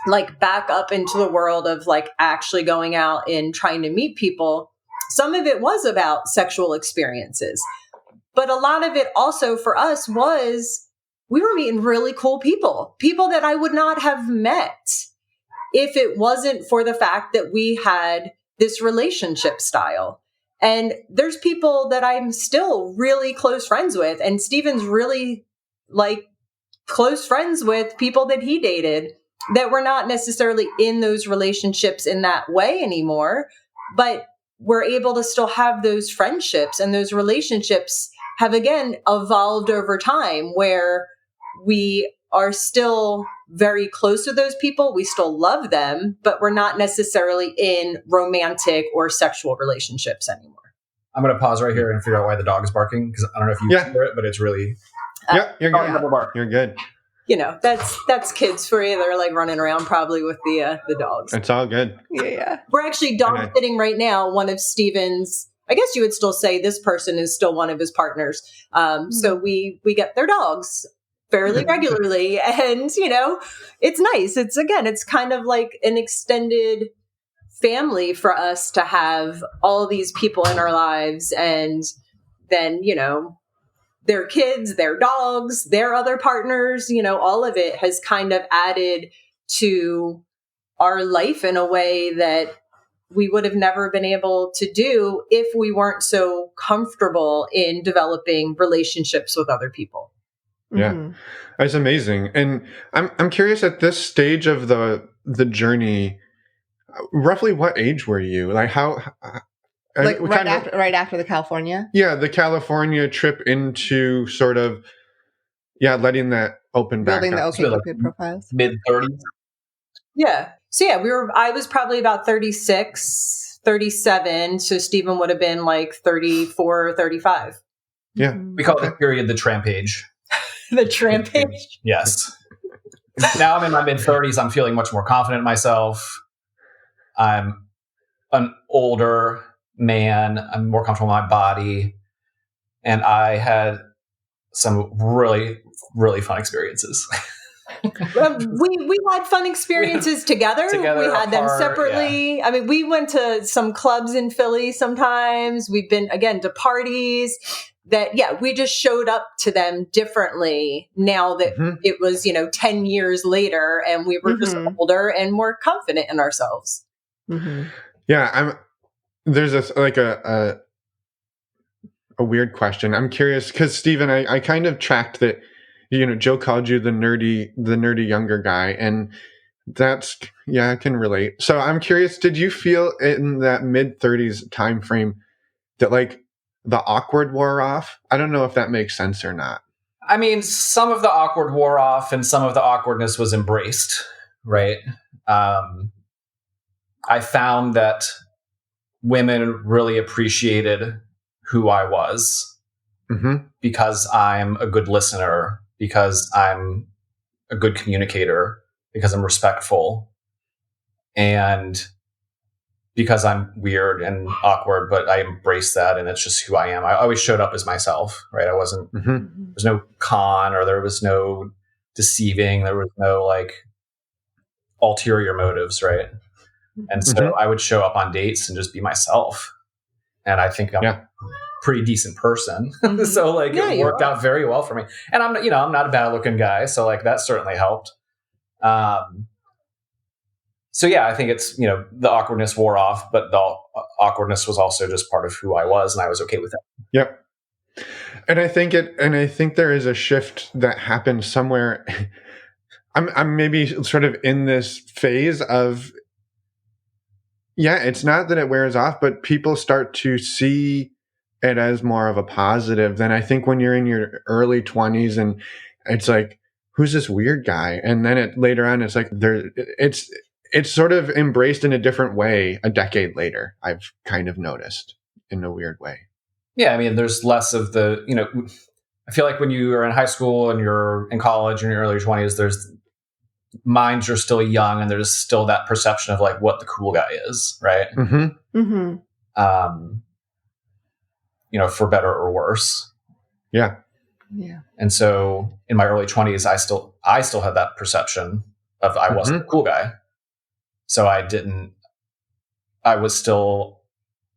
like back up into the world of like actually going out and trying to meet people, some of it was about sexual experiences. But a lot of it also for us was we were meeting really cool people that I would not have met if it wasn't for the fact that we had this relationship style. And there's people that I'm still really close friends with, and Steven's really like close friends with people that he dated that were not necessarily in those relationships in that way anymore, but we're able to still have those friendships, and those relationships have again evolved over time where we are still very close to those people. We still love them, but we're not necessarily in romantic or sexual relationships anymore.
I'm going to pause right here and figure out why the dog is barking, because I don't know if you hear it, but it's really...
You're good. You're good.
That's kids for you. They're like running around probably with the dogs.
It's all good.
Yeah.
We're actually dog sitting right now. One of Steven's, I guess you would still say this person is still one of his partners. So we get their dogs fairly regularly, and it's nice. It's kind of like an extended family for us to have all these people in our lives, and then their kids, their dogs, their other partners, all of it has kind of added to our life in a way that we would have never been able to do if we weren't so comfortable in developing relationships with other people.
Yeah, that's amazing. And I'm curious, at this stage of the journey, roughly what age were you? Like how?
Like right after the California?
Yeah, the California trip into sort of, letting that open back up.
Building the OkCupid profiles.
Mid-30s?
Yeah. So I was probably about 36, 37. So Stephen would have been like 34 or 35.
Yeah.
We call that period the tramp age.
The tramp age?
Yes. Now I'm in my mid-30s. I'm feeling much more confident in myself. I'm an older man. I'm more comfortable in my body. And I had some really, really fun experiences.
We had fun experiences together. We had them separately. Yeah. I mean, we went to some clubs in Philly sometimes. We've been, again, to parties that, we just showed up to them differently now that it was, 10 years later, and we were just older and more confident in ourselves.
Yeah, there's a weird question. I'm curious because Stephen, I kind of tracked that. Joe called you the nerdy younger guy, and that's I can relate. So I'm curious, did you feel in that mid-30s time frame that like the awkward wore off? I don't know if that makes sense or not.
I mean, some of the awkward wore off, and some of the awkwardness was embraced, right? I found that women really appreciated who I was because I'm a good listener, because I'm a good communicator, because I'm respectful, and because I'm weird and awkward, but I embrace that, and it's just who I am. I always showed up as myself, right? I wasn't, there's no con, or there was no deceiving. There was no like ulterior motives, right? And so I would show up on dates and just be myself. And I think I'm a pretty decent person. So like it worked out very well for me. And I'm not a bad looking guy. So like that certainly helped. So I think it's, the awkwardness wore off, but the awkwardness was also just part of who I was, and I was okay with that.
Yep. And I think there is a shift that happened somewhere. I'm maybe sort of in this phase of Yeah, it's not that it wears off, but people start to see it as more of a positive than I think when you're in your early 20s and it's like, who's this weird guy? And then later on, it's like it's sort of embraced in a different way a decade later. I've kind of noticed in a weird way.
Yeah, I mean, there's less of the, I feel like when you are in high school and you're in college in your early 20s, there's minds are still young and there's still that perception of like what the cool guy is, right?
Mm-hmm.
Mm-hmm.
For better or worse.
Yeah.
Yeah.
And so in my early 20s, I still had that perception of I wasn't the cool guy. So I was still,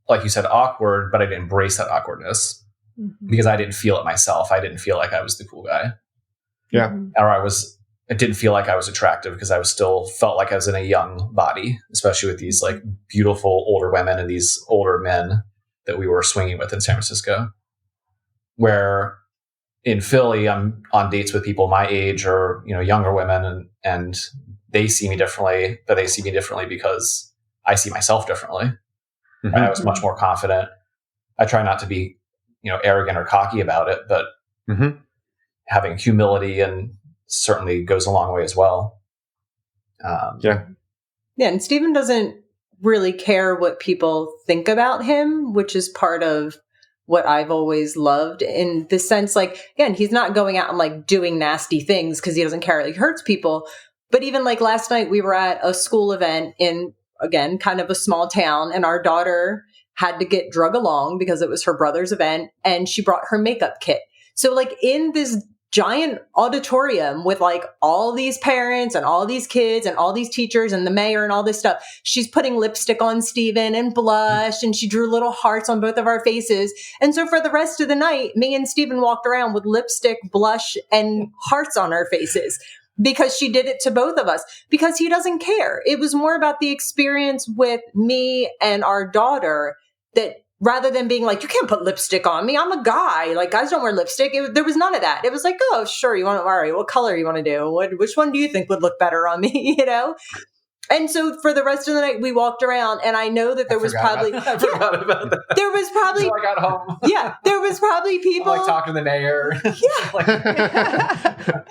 like you said, awkward, but I didn't embrace that awkwardness because I didn't feel it myself. I didn't feel like I was the cool guy.
Yeah.
Or I didn't feel like I was attractive because I was still felt like I was in a young body, especially with these like beautiful older women and these older men that we were swinging with in San Francisco. Where in Philly, I'm on dates with people my age or, younger women and they see me differently, but they see me differently because I see myself differently.
Mm-hmm.
And I was much more confident. I try not to be, arrogant or cocky about it, but having humility and certainly goes a long way as well.
Yeah.
And Stephen doesn't really care what people think about him, which is part of what I've always loved in the sense, like, again, he's not going out and like doing nasty things because he doesn't care. He hurts people. But even like last night, we were at a school event in, again, kind of a small town, and our daughter had to get drug along because it was her brother's event, and she brought her makeup kit. So like in this giant auditorium with like all these parents and all these kids and all these teachers and the mayor and all this stuff, she's putting lipstick on Steven and blush, and she drew little hearts on both of our faces. And so for the rest of the night, me and Steven walked around with lipstick, blush, and hearts on our faces because she did it to both of us because he doesn't care. It was more about the experience with me and our daughter that rather than being like, you can't put lipstick on me. I'm a guy. Like, guys don't wear lipstick. There was none of that. It was like, oh, sure. You want to, all right, what color you want to do? Which one do you think would look better on me? And so for the rest of the night, we walked around, and I know that there was probably,
I forgot about that.
There was probably,
Until I got home.
Yeah, there was probably people
like talking to the mayor.
Yeah.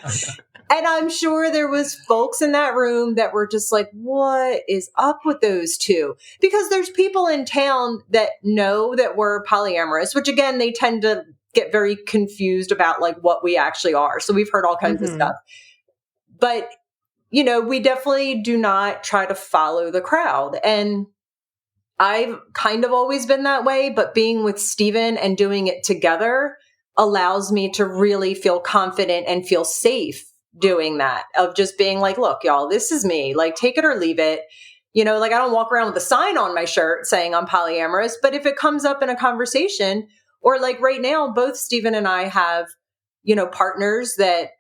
And I'm sure there was folks in that room that were just like, what is up with those two? Because there's people in town that know that we're polyamorous, which again, they tend to get very confused about like what we actually are. So we've heard all kinds of stuff. But, we definitely do not try to follow the crowd. And I've kind of always been that way, but being with Stephen and doing it together allows me to really feel confident and feel safe doing that, of just being like, look, y'all, this is me, like, take it or leave it. Like I don't walk around with a sign on my shirt saying I'm polyamorous, but if it comes up in a conversation, or like right now, both Stephen and I have, partners that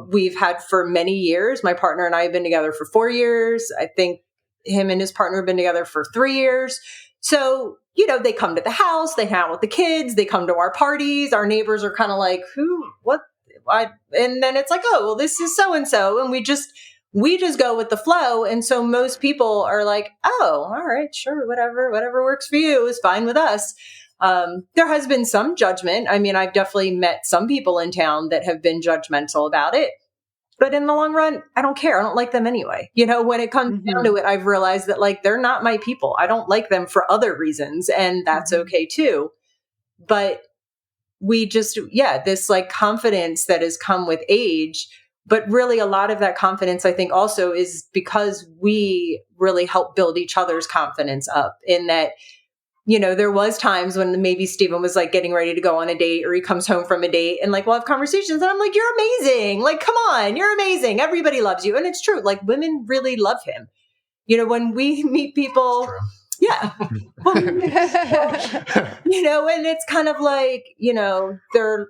we've had for many years. My partner and I have been together for 4 years. I think him and his partner have been together for 3 years. So, they come to the house, they hang out with the kids, they come to our parties. Our neighbors are kind of like, what? And then it's like, oh, well, this is so-and-so. And we just go with the flow. And so most people are like, oh, all right, sure. Whatever works for you is fine with us. There has been some judgment. I mean, I've definitely met some people in town that have been judgmental about it, but in the long run, I don't care. I don't like them anyway. When it comes down to it, I've realized that like, they're not my people. I don't like them for other reasons, and that's okay too. But we just, this like confidence that has come with age, but really a lot of that confidence, I think also is because we really help build each other's confidence up in that, there was times when maybe Stephen was like getting ready to go on a date, or he comes home from a date and like, we'll have conversations and I'm like, you're amazing. Like, come on, you're amazing. Everybody loves you. And it's true. Like, women really love him. When we meet people, yeah. Well, and it's kind of like, there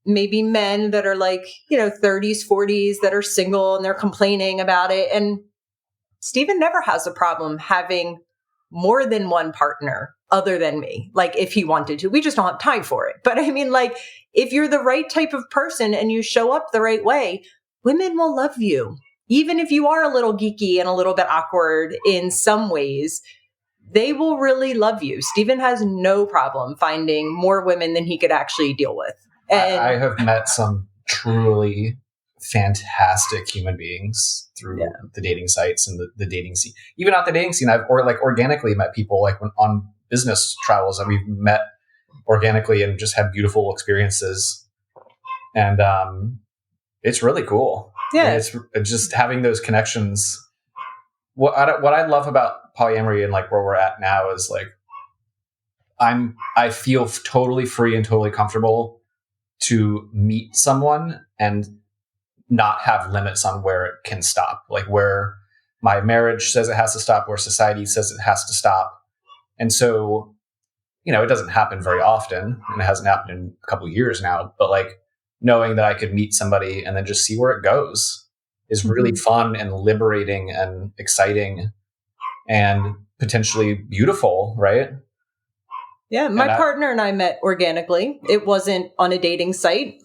may be men that are like, 30s, 40s that are single and they're complaining about it. And Stephen never has a problem having more than one partner other than me. Like, if he wanted to, we just don't have time for it. But I mean, like, if you're the right type of person and you show up the right way, women will love you. Even if you are a little geeky and a little bit awkward in some ways, they will really love you. Stephen has no problem finding more women than he could actually deal with. And
I have met some truly fantastic human beings through the dating sites and the dating scene. Even not the dating scene, I've organically met people like on business travels that we've met organically and just had beautiful experiences. And it's really cool.
Yeah.
And it's just having those connections. What I love about polyamory and like where we're at now is like I feel totally free and totally comfortable to meet someone and not have limits on where it can stop, like where my marriage says it has to stop, where society says it has to stop. And so, it doesn't happen very often, and it hasn't happened in a couple of years now, but like knowing that I could meet somebody and then just see where it goes is really fun and liberating and exciting and potentially beautiful, right?
Yeah, my partner and I met organically. It wasn't on a dating site.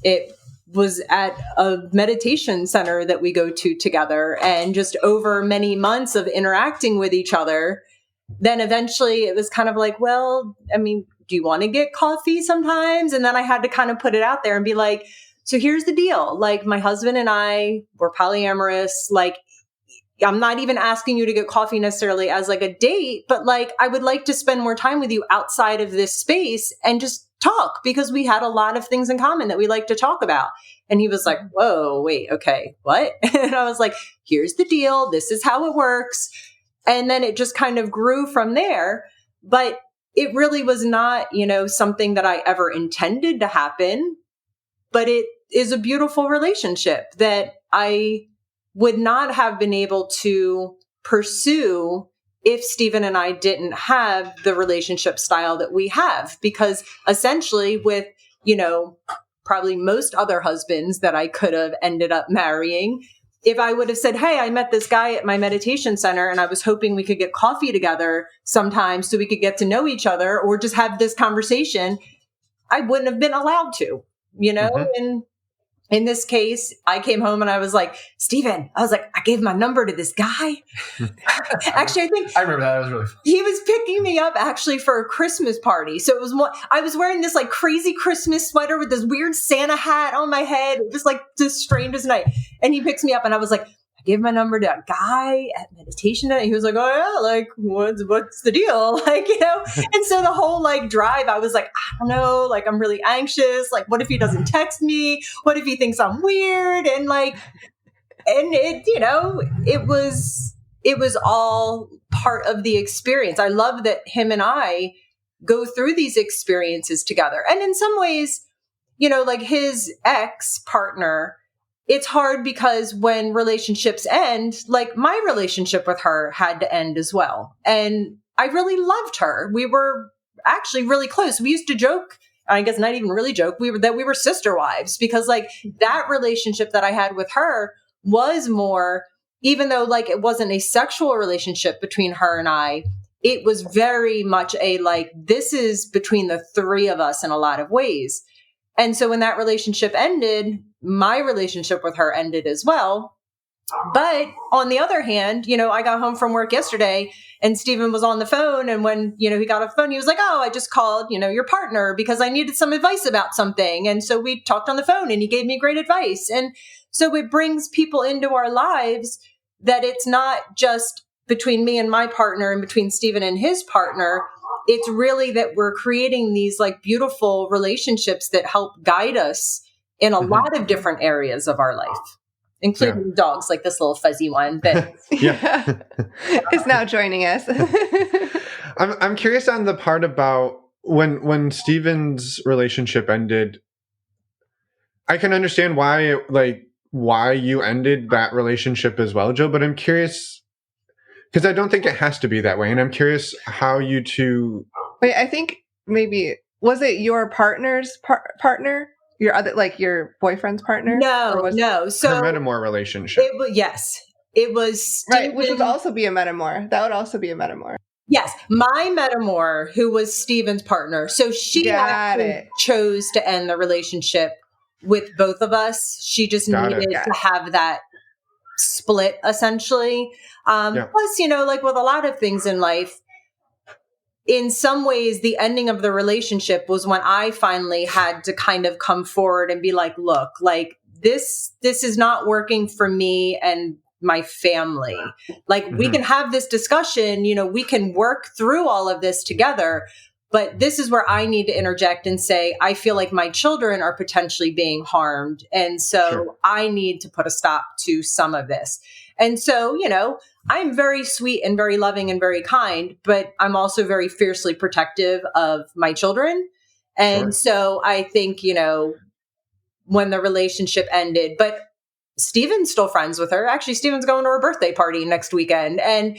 It was at a meditation center that we go to together, and just over many months of interacting with each other, then eventually it was kind of like, well, I mean, do you want to get coffee sometimes? And then I had to kind of put it out there and be like, so here's the deal. Like, my husband and I were polyamorous. Like, I'm not even asking you to get coffee necessarily as like a date, but like, I would like to spend more time with you outside of this space and just talk, because we had a lot of things in common that we like to talk about. And he was like, whoa, wait, okay, what? And I was like, here's the deal. This is how it works. And then it just kind of grew from there. But it really was not, something that I ever intended to happen. But it is a beautiful relationship that I would not have been able to pursue if Stephen and I didn't have the relationship style that we have. Because essentially with, probably most other husbands that I could have ended up marrying, if I would have said, hey, I met this guy at my meditation center and I was hoping we could get coffee together sometime so we could get to know each other or just have this conversation, I wouldn't have been allowed to, And in this case, I came home and I was like, Stephen, I was like, I gave my number to this guy. Actually, I
remember that. It was really fun.
He was picking me up actually for a Christmas party. So it was I was wearing this like crazy Christmas sweater with this weird Santa hat on my head, just like just strange as night. And he picks me up and I was like, I gave my number to a guy at meditation. And he was like, oh yeah, like what's the deal? Like, and so the whole like drive, I was like, I don't know, like I'm really anxious. Like, what if he doesn't text me? What if he thinks I'm weird? And like, and it, it was all part of the experience. I love that him and I go through these experiences together. And in some ways, like his ex-partner, it's hard because when relationships end, like my relationship with her had to end as well. And I really loved her. We were actually really close. We used to joke, I guess not even really joke, we were sister wives, because like that relationship that I had with her was more, even though like it wasn't a sexual relationship between her and I, it was very much a like, this is between the three of us in a lot of ways. And so when that relationship ended, my relationship with her ended as well. But on the other hand, I got home from work yesterday and Stephen was on the phone. And when, he got off the phone, he was like, oh, I just called, your partner because I needed some advice about something. And so we talked on the phone and he gave me great advice. And so it brings people into our lives that it's not just between me and my partner and between Stephen and his partner. It's really that we're creating these like beautiful relationships that help guide us in a lot of different areas of our life, including dogs, like this little fuzzy one that
is now joining us.
I'm curious on the part about when Stephen's relationship ended. I can understand why you ended that relationship as well, Joe, but I'm curious because I don't think it has to be that way. And I'm curious how you two.
Wait, I think maybe, was it your partner's partner? Your other, like your boyfriend's partner?
No. So
her metamor relationship.
Yes. It was Stephen,
right, which would also be a metamor. That would also be a metamor.
Yes. My metamor, who was Stephen's partner. So she actually chose to end the relationship with both of us. She just needed to have that split essentially. Plus, like with a lot of things in life, in some ways, the ending of the relationship was when I finally had to kind of come forward and be like, look, like this is not working for me and my family. Like we can have this discussion, you know, we can work through all of this together, but this is where I need to interject and say, I feel like my children are potentially being harmed. And so I need to put a stop to some of this. And so, you know, I'm very sweet and very loving and very kind, but I'm also very fiercely protective of my children. And so I think, you know, when the relationship ended, but Steven's still friends with her. Actually, Steven's going to her birthday party next weekend. And,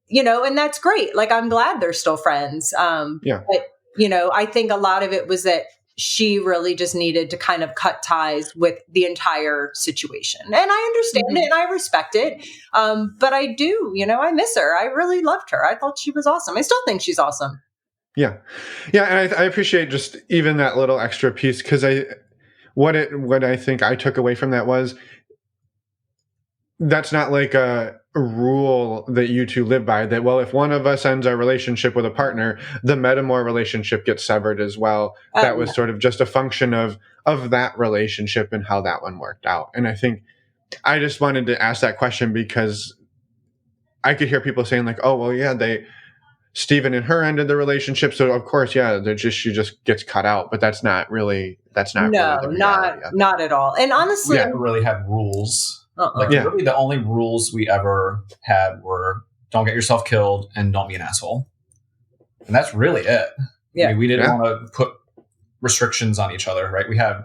you know, and that's great. Like, I'm glad they're still friends. But, you know, I think a lot of it was that she really just needed to kind of cut ties with the entire situation. And I understand it and I respect it. But I do, you know, I miss her. I really loved her. I thought she was awesome. I still think she's awesome.
Yeah. Yeah. And I appreciate just even that little extra piece, because what I think I took away from that was that's not like a rule that you two live by, that, well, if one of us ends our relationship with a partner, the metamor relationship gets severed as well. That was sort of just a function of that relationship and how that one worked out. And I think I just wanted to ask that question because I could hear people saying like, oh, well, yeah, Stephen and her ended the relationship, so of course, yeah, she just gets cut out. But that's not really the reality.
Not at all. And honestly,
we didn't really have rules. Really, the only rules we ever had were don't get yourself killed and don't be an asshole, and that's really it. Yeah, I mean, we didn't want to put restrictions on each other, right? We had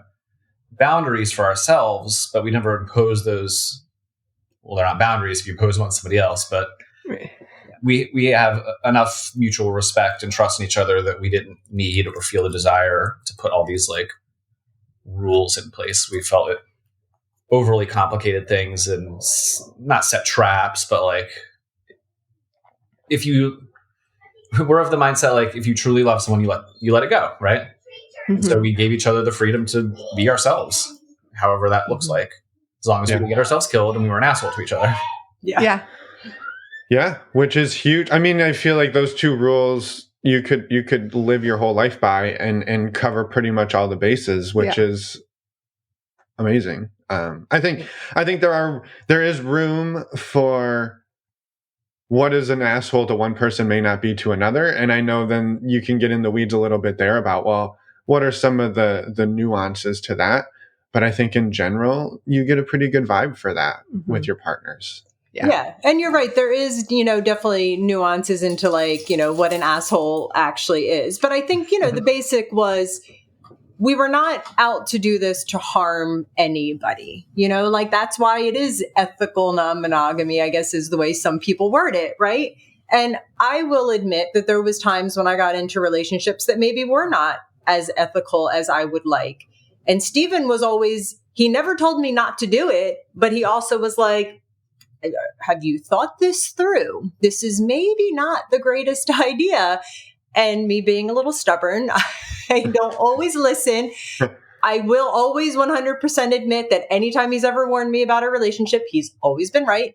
boundaries for ourselves, but we never imposed those. Well, they're not boundaries if you impose them on somebody else, but. We have enough mutual respect and trust in each other that we didn't need or feel the desire to put all these like rules in place. We felt it overly complicated things and not set traps, but like we're of the mindset, like if you truly love someone, you let it go. Right. So we gave each other the freedom to be ourselves, however that looks like, as long as we didn't get ourselves killed and we were an asshole to each other.
Yeah.
Yeah, which is huge. I mean, I feel like those two rules you could live your whole life by and cover pretty much all the bases, which is amazing. I think there is room for what is an asshole to one person may not be to another, and I know then you can get in the weeds a little bit there about, well, what are some of the nuances to that? But I think in general, you get a pretty good vibe for that with your partners.
Yeah. And you're right. There is, you know, definitely nuances into like, you know, what an asshole actually is. But I think, you know, the basic was we were not out to do this to harm anybody, you know, like that's why it is ethical non-monogamy, I guess is the way some people word it. Right. And I will admit that there was times when I got into relationships that maybe were not as ethical as I would like. And Stephen was always, he never told me not to do it, but he also was like, have you thought this through? This is maybe not the greatest idea. And me being a little stubborn, I don't always listen. I will always 100% admit that anytime he's ever warned me about a relationship, he's always been right.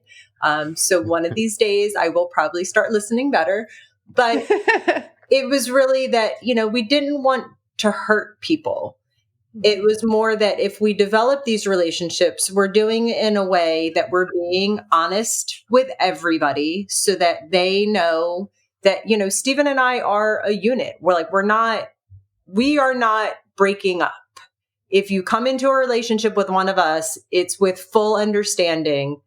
So one of these days I will probably start listening better. But it was really that, you know, we didn't want to hurt people. It was more that if we develop these relationships, we're doing it in a way that we're being honest with everybody so that they know that, you know, Stephen and I are a unit. We are not breaking up. If you come into a relationship with one of us, it's with full understanding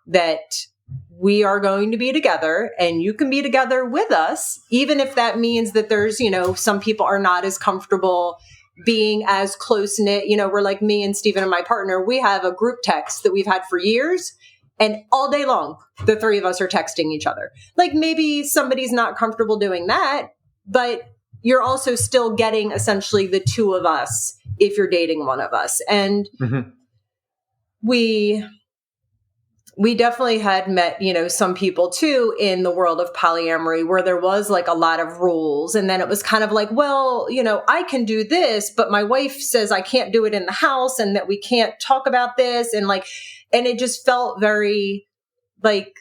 that we are going to be together and you can be together with us, even if that means that there's, you know, some people are not as comfortable being as close knit. You know, we're like me and Stephen and my partner, we have a group text that we've had for years, and all day long, the three of us are texting each other. Like maybe somebody's not comfortable doing that, but you're also still getting essentially the two of us if you're dating one of us. And we definitely had met, you know, some people too in the world of polyamory where there was like a lot of rules. And then it was kind of like, well, you know, I can do this, but my wife says I can't do it in the house and that we can't talk about this. And it just felt very like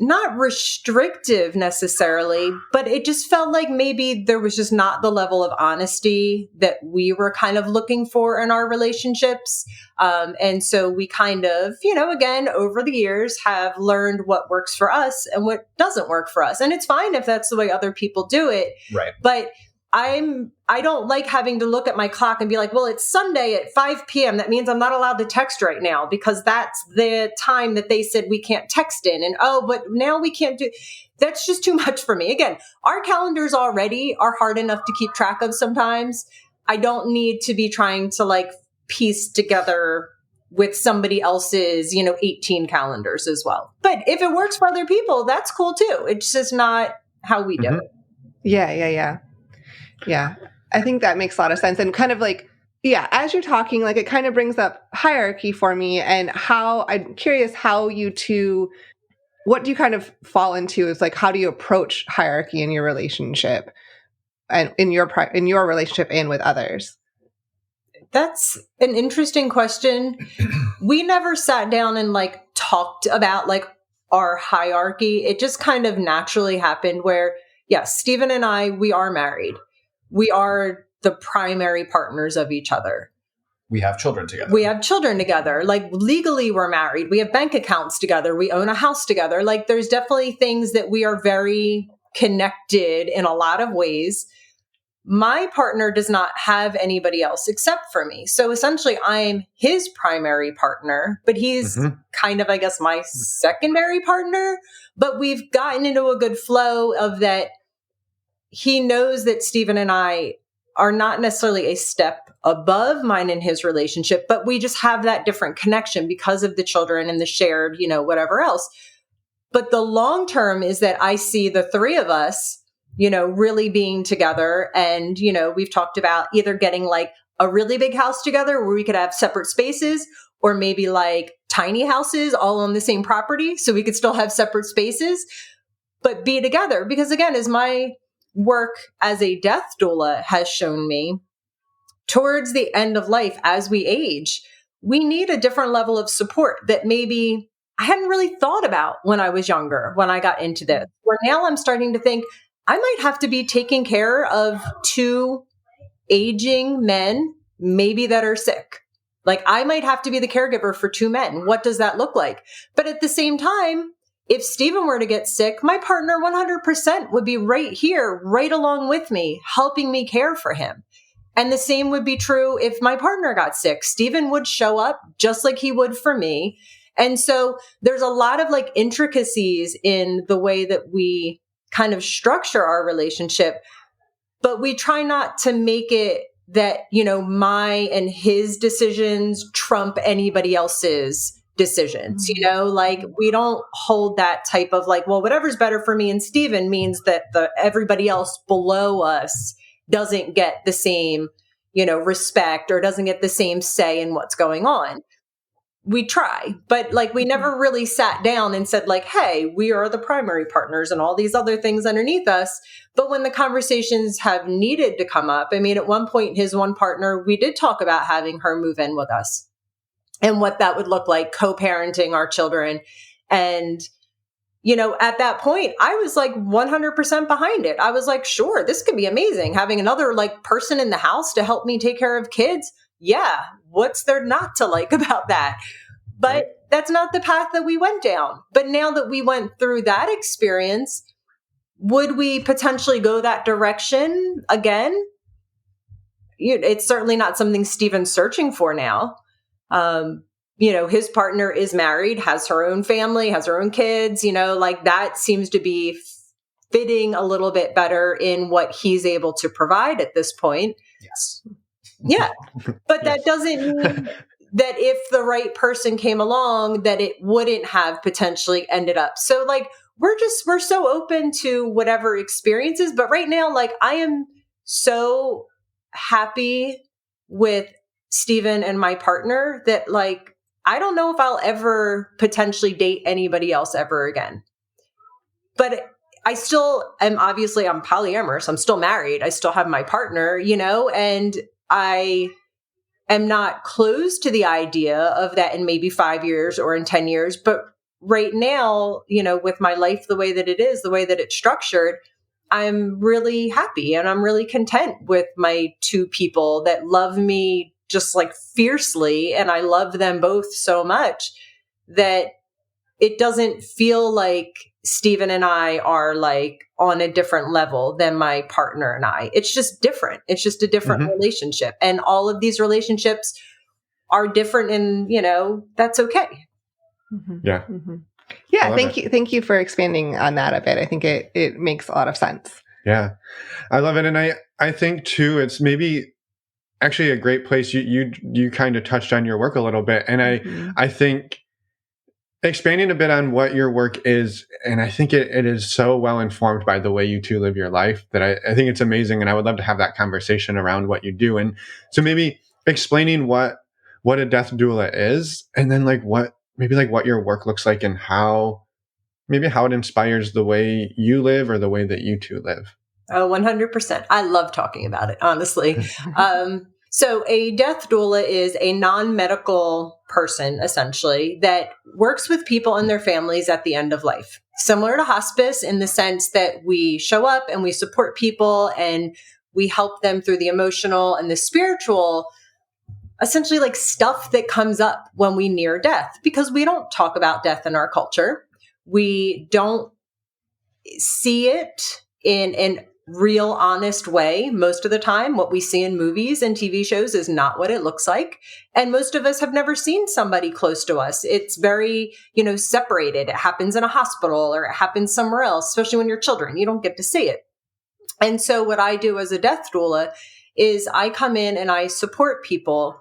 not restrictive necessarily, but it just felt like maybe there was just not the level of honesty that we were kind of looking for in our relationships. And so we kind of, again, over the years have learned what works for us and what doesn't work for us. And it's fine if that's the way other people do it.
Right.
But I don't like having to look at my clock and be like, well, it's Sunday at 5 p.m. That means I'm not allowed to text right now because that's the time that they said we can't text in. And, but now we can't do. That's just too much for me. Again, our calendars already are hard enough to keep track of sometimes. I don't need to be trying to piece together with somebody else's, 18 calendars as well. But if it works for other people, that's cool too. It's just not how we do it.
Yeah, I think that makes a lot of sense. And kind of as you're talking, it kind of brings up hierarchy for me and how I'm curious how you two, what do you kind of fall into is how do you approach hierarchy in your relationship and in your relationship and with others?
That's an interesting question. We never sat down and talked about our hierarchy. It just kind of naturally happened where, yes, Stephen and I, we are married. We are the primary partners of each other.
We have children together.
Legally, we're married. We have bank accounts together. We own a house together. There's definitely things that we are very connected in a lot of ways. My partner does not have anybody else except for me. So essentially, I'm his primary partner, but he's kind of, I guess, my secondary partner. But we've gotten into a good flow of that. He knows that Stephen and I are not necessarily a step above mine in his relationship, but we just have that different connection because of the children and the shared, whatever else. But the long term is that I see the three of us, really being together. And, we've talked about either getting a really big house together where we could have separate spaces, or maybe tiny houses all on the same property so we could still have separate spaces, but be together. Because again, as my work as a death doula has shown me, towards the end of life, as we age, we need a different level of support that maybe I hadn't really thought about when I was younger, when I got into this, where now I'm starting to think I might have to be taking care of two aging men, maybe that are sick. I might have to be the caregiver for two men. What does that look like? But at the same time, if Stephen were to get sick, my partner 100% would be right here, right along with me, helping me care for him. And the same would be true if my partner got sick. Stephen would show up just like he would for me. And so there's a lot of intricacies in the way that we kind of structure our relationship, but we try not to make it that, my and his decisions trump anybody else's decisions, we don't hold that type of well, whatever's better for me and Stephen means that everybody else below us doesn't get the same, respect or doesn't get the same say in what's going on. We try, but we never really sat down and said hey, we are the primary partners and all these other things underneath us. But when the conversations have needed to come up, at one point, his one partner, we did talk about having her move in with us and what that would look like, co-parenting our children. And, at that point, I was 100% behind it. I was sure, this could be amazing. Having another person in the house to help me take care of kids. Yeah. What's there not to like about that? But that's not the path that we went down. But now that we went through that experience, would we potentially go that direction again? It's certainly not something Stephen's searching for now. His partner is married, has her own family, has her own kids, that seems to be fitting a little bit better in what he's able to provide at this point.
Yes.
Yeah. But that doesn't mean that if the right person came along, that it wouldn't have potentially ended up. So we're so open to whatever experiences, but right now, I am so happy with Stephen and my partner that I don't know if I'll ever potentially date anybody else ever again. But I still am, obviously I'm polyamorous. I'm still married. I still have my partner, and I am not close to the idea of that in maybe 5 years or in 10 years. But right now, with my life the way that it is, the way that it's structured, I'm really happy and I'm really content with my two people that love me just like fiercely. And I love them both so much that it doesn't feel like Stephen and I are like on a different level than my partner and I. It's just different. It's just a different relationship. And all of these relationships are different, and, that's okay.
Yeah.
Yeah. Thank you. Thank you for expanding on that a bit. I think it makes a lot of sense.
Yeah, I love it. And I think too, it's maybe actually a great place. You kind of touched on your work a little bit. And I think expanding a bit on what your work is, and I think it is so well informed by the way you two live your life that I think it's amazing. And I would love to have that conversation around what you do. And so maybe explaining what a death doula is, and then what your work looks like, and how it inspires the way you live or the way that you two live.
Oh, 100%. I love talking about it, honestly. So a death doula is a non-medical person, essentially, that works with people and their families at the end of life. Similar to hospice in the sense that we show up and we support people and we help them through the emotional and the spiritual, essentially like stuff that comes up when we near death, because we don't talk about death in our culture. We don't see it in an real, honest way. Most of the time, what we see in movies and TV shows is not what it looks like. And most of us have never seen somebody close to us. It's very, separated. It happens in a hospital or it happens somewhere else, especially when you're children. You don't get to see it. And so what I do as a death doula is I come in and I support people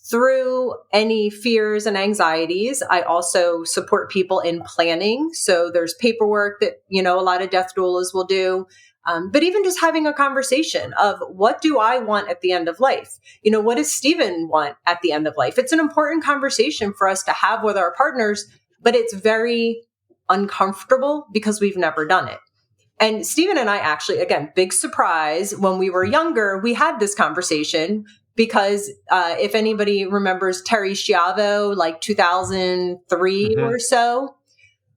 through any fears and anxieties. I also support people in planning. So there's paperwork that, a lot of death doulas will do. But even just having a conversation of what do I want at the end of life? What does Stephen want at the end of life? It's an important conversation for us to have with our partners, but it's very uncomfortable because we've never done it. And Stephen and I actually, again, big surprise, when we were younger, we had this conversation because if anybody remembers Terry Schiavo, like 2003 or so,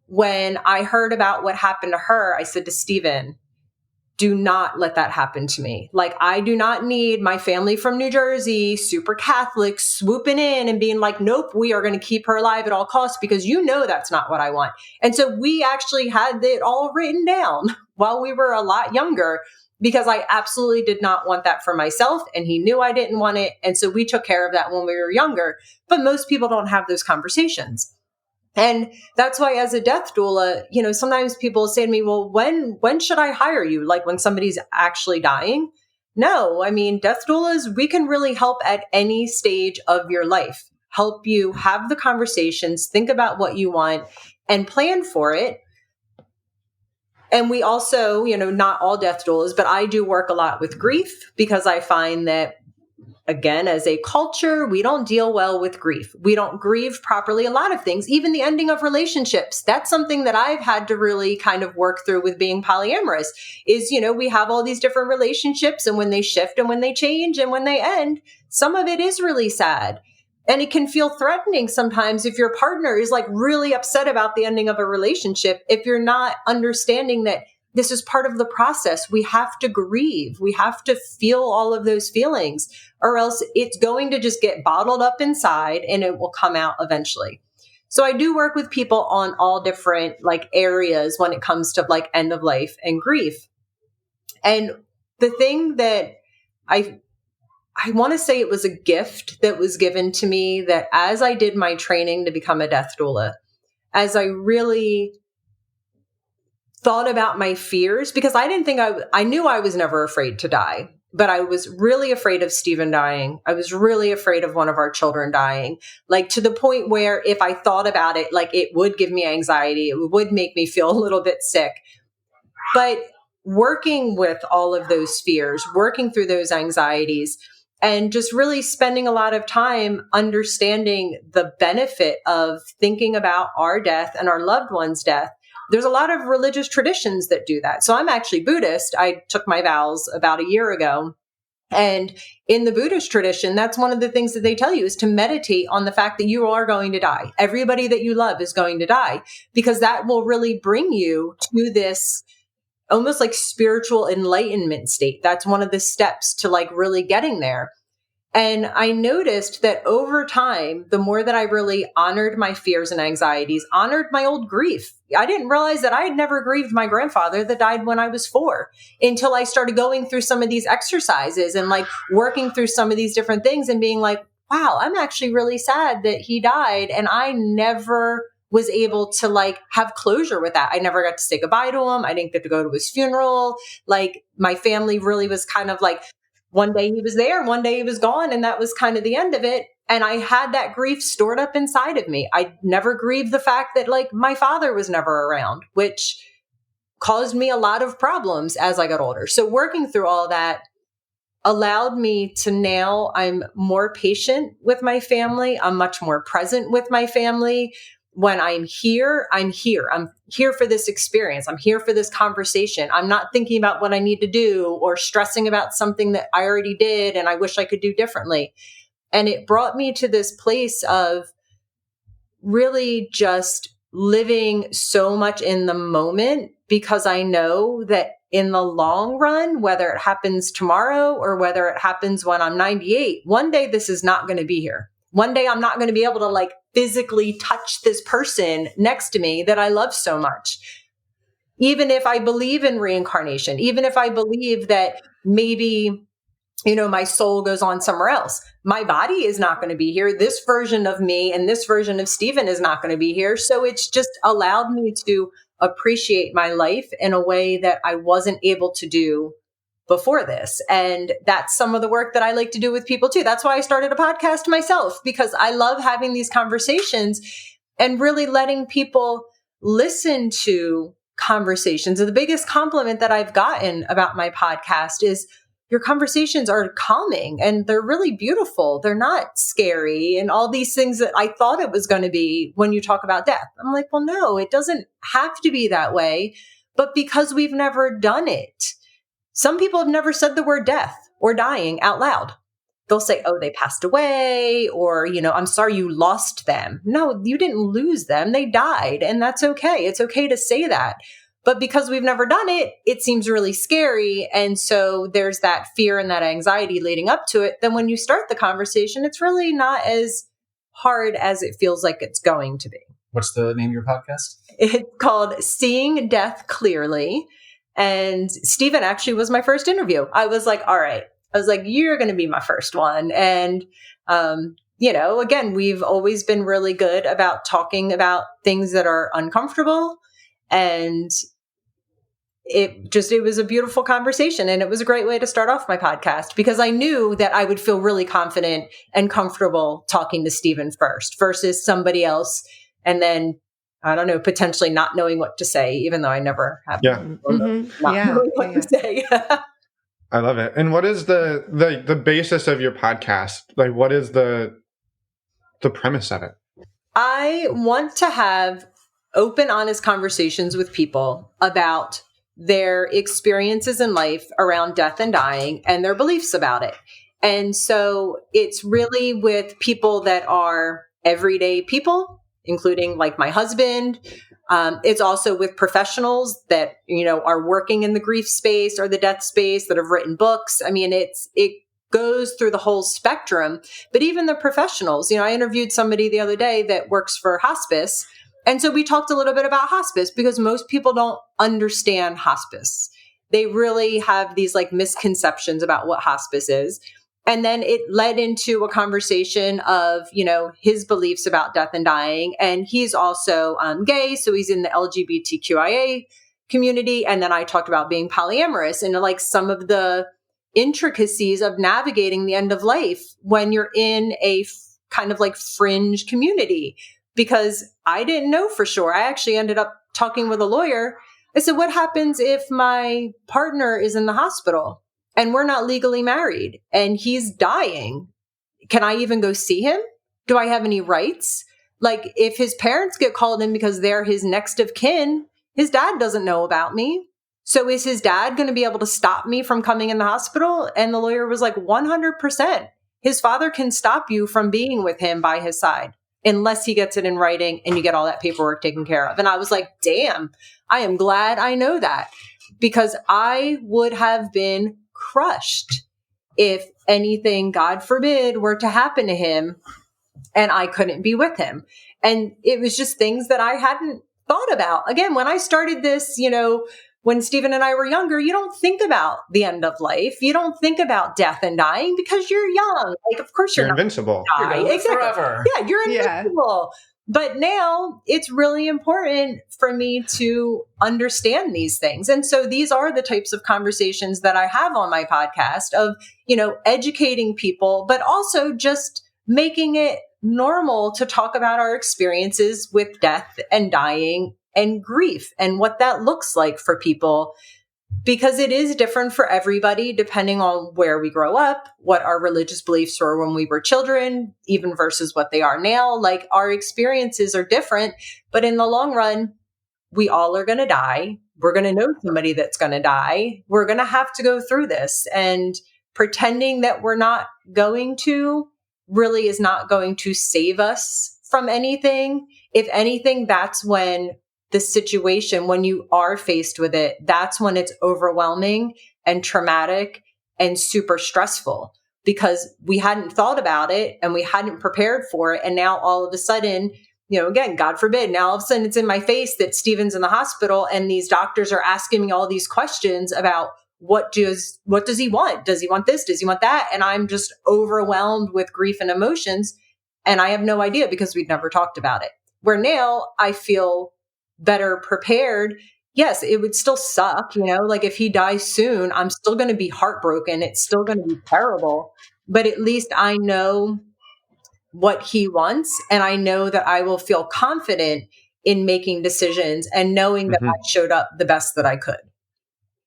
when I heard about what happened to her, I said to Stephen, do not let that happen to me. Like, I do not need my family from New Jersey, super Catholic, swooping in and being like, nope, we are going to keep her alive at all costs, because that's not what I want. And so we actually had it all written down while we were a lot younger, because I absolutely did not want that for myself. And he knew I didn't want it. And so we took care of that when we were younger. But most people don't have those conversations. And that's why as a death doula, sometimes people say to me, well, when should I hire you? Like when somebody's actually dying? No, death doulas, we can really help at any stage of your life, help you have the conversations, think about what you want and plan for it. And we also, not all death doulas, but I do work a lot with grief, because I find that, again, as a culture, we don't deal well with grief. We don't grieve properly. A lot of things, even the ending of relationships. That's something that I've had to really kind of work through with being polyamorous is, we have all these different relationships, and when they shift and when they change and when they end, some of it is really sad. And it can feel threatening sometimes if your partner is like really upset about the ending of a relationship, if you're not understanding that this is part of the process. We have to grieve. We have to feel all of those feelings, or else it's going to just get bottled up inside and it will come out eventually. So I do work with people on all different areas when it comes to end of life and grief. And the thing that I want to say, it was a gift that was given to me, that as I did my training to become a death doula, as I really thought about my fears, because I didn't think I knew I was never afraid to die, but I was really afraid of Stephen dying. I was really afraid of one of our children dying, to the point where if I thought about it, it would give me anxiety. It would make me feel a little bit sick. But working with all of those fears, working through those anxieties, and just really spending a lot of time understanding the benefit of thinking about our death and our loved one's death. There's a lot of religious traditions that do that. So I'm actually Buddhist. I took my vows about a year ago. And in the Buddhist tradition, that's one of the things that they tell you is to meditate on the fact that you are going to die. Everybody that you love is going to die, because that will really bring you to this almost like spiritual enlightenment state. That's one of the steps to like really getting there. And I noticed that over time, the more that I really honored my fears and anxieties, honored my old grief. I didn't realize that I had never grieved my grandfather that died when I was 4 until I started going through some of these exercises and like working through some of these different things and being like, wow, I'm actually really sad that he died. And I never was able to like have closure with that. I never got to say goodbye to him. I didn't get to go to his funeral. Like my family really was kind of like, one day he was there, one day he was gone, and that was kind of the end of it. And I had that grief stored up inside of me. I never grieved the fact that like my father was never around, which caused me a lot of problems as I got older. So working through all that allowed me to now I'm more patient with my family. I'm much more present with my family. When I'm here, I'm here. I'm here for this experience. I'm here for this conversation. I'm not thinking about what I need to do or stressing about something that I already did and I wish I could do differently. And it brought me to this place of really just living so much in the moment, because I know that in the long run, whether it happens tomorrow or whether it happens when I'm 98, one day this is not going to be here. One day I'm not going to be able to like physically touch this person next to me that I love so much. Even if I believe in reincarnation, even if I believe that maybe, you know, my soul goes on somewhere else, my body is not going to be here. This version of me and this version of Stephen is not going to be here. So it's just allowed me to appreciate my life in a way that I wasn't able to do before this. And that's some of the work that I like to do with people too. That's why I started a podcast myself, because I love having these conversations and really letting people listen to conversations. And the biggest compliment that I've gotten about my podcast is your conversations are calming and they're really beautiful. They're not scary and all these things that I thought it was going to be when you talk about death. I'm like, well, no, it doesn't have to be that way. But because we've never done it, some people have never said the word death or dying out loud. They'll say, oh, they passed away, or, you know, I'm sorry you lost them. No, you didn't lose them. They died. And that's okay. It's okay to say that. But because we've never done it, it seems really scary. And so there's that fear and that anxiety leading up to it. Then when you start the conversation, it's really not as hard as it feels like it's going to be.
What's the name of your podcast?
It's called Seeing Death Clearly. And Stephen actually was my first interview. I was like, all right. I was like, you're going to be my first one. And, you know, again, we've always been really good about talking about things that are uncomfortable. And it was a beautiful conversation. And it was a great way to start off my podcast, because I knew that I would feel really confident and comfortable talking to Stephen first versus somebody else. And then, I don't know, potentially not knowing what to say, even though I never have knowing what to say.
I love it. And what is the basis of your podcast? Like, what is the premise of it?
I want to have open, honest conversations with people about their experiences in life around death and dying and their beliefs about it. And so it's really with people that are everyday people, including like my husband. It's also with professionals that, you know, are working in the grief space or the death space that have written books. I mean, it goes through the whole spectrum, but even the professionals, you know, I interviewed somebody the other day that works for hospice. And so we talked a little bit about hospice, because most people don't understand hospice. They really have these like misconceptions about what hospice is. And then it led into a conversation of, you know, his beliefs about death and dying. And he's also gay. So he's in the LGBTQIA community. And then I talked about being polyamorous and like some of the intricacies of navigating the end of life when you're in a kind of like fringe community, because I didn't know for sure. I actually ended up talking with a lawyer. I said, what happens if my partner is in the hospital and we're not legally married and he's dying? Can I even go see him? Do I have any rights? Like, if his parents get called in because they're his next of kin, his dad doesn't know about me. So is his dad going to be able to stop me from coming in the hospital? And the lawyer was like, 100%. His father can stop you from being with him by his side unless he gets it in writing and you get all that paperwork taken care of. And I was like, damn, I am glad I know that, because I would have been crushed if anything, God forbid, were to happen to him and I couldn't be with him. And it was just things that I hadn't thought about. Again, when I started this, when Stephen and I were younger, you don't think about the end of life. You don't think about death and dying because you're young. Like, of course, you're
invincible.
Not die. Exactly.
Forever.
Yeah, you're invincible. But now it's really important for me to understand these things. And so these are the types of conversations that I have on my podcast of, educating people, but also just making it normal to talk about our experiences with death and dying and grief and what that looks like for people, because it is different for everybody depending on where we grow up, what our religious beliefs were when we were children, even versus what they are now. Like, our experiences are different, but in the long run, we all are going to die. We're going to know somebody that's going to die. We're going to have to go through this, and pretending that we're not going to really is not going to save us from anything. If anything, that's when the situation, when you are faced with it, that's when it's overwhelming and traumatic and super stressful, because we hadn't thought about it and we hadn't prepared for it. And now all of a sudden, again, God forbid, now all of a sudden it's in my face that Stephen's in the hospital and these doctors are asking me all these questions about what does he want? Does he want this? Does he want that? And I'm just overwhelmed with grief and emotions. And I have no idea because we'd never talked about it. Where now I feel better prepared. Yes, it would still suck, like if he dies soon, I'm still going to be heartbroken. It's still going to be terrible, but at least I know what he wants. And I know that I will feel confident in making decisions and knowing that I showed up the best that I could.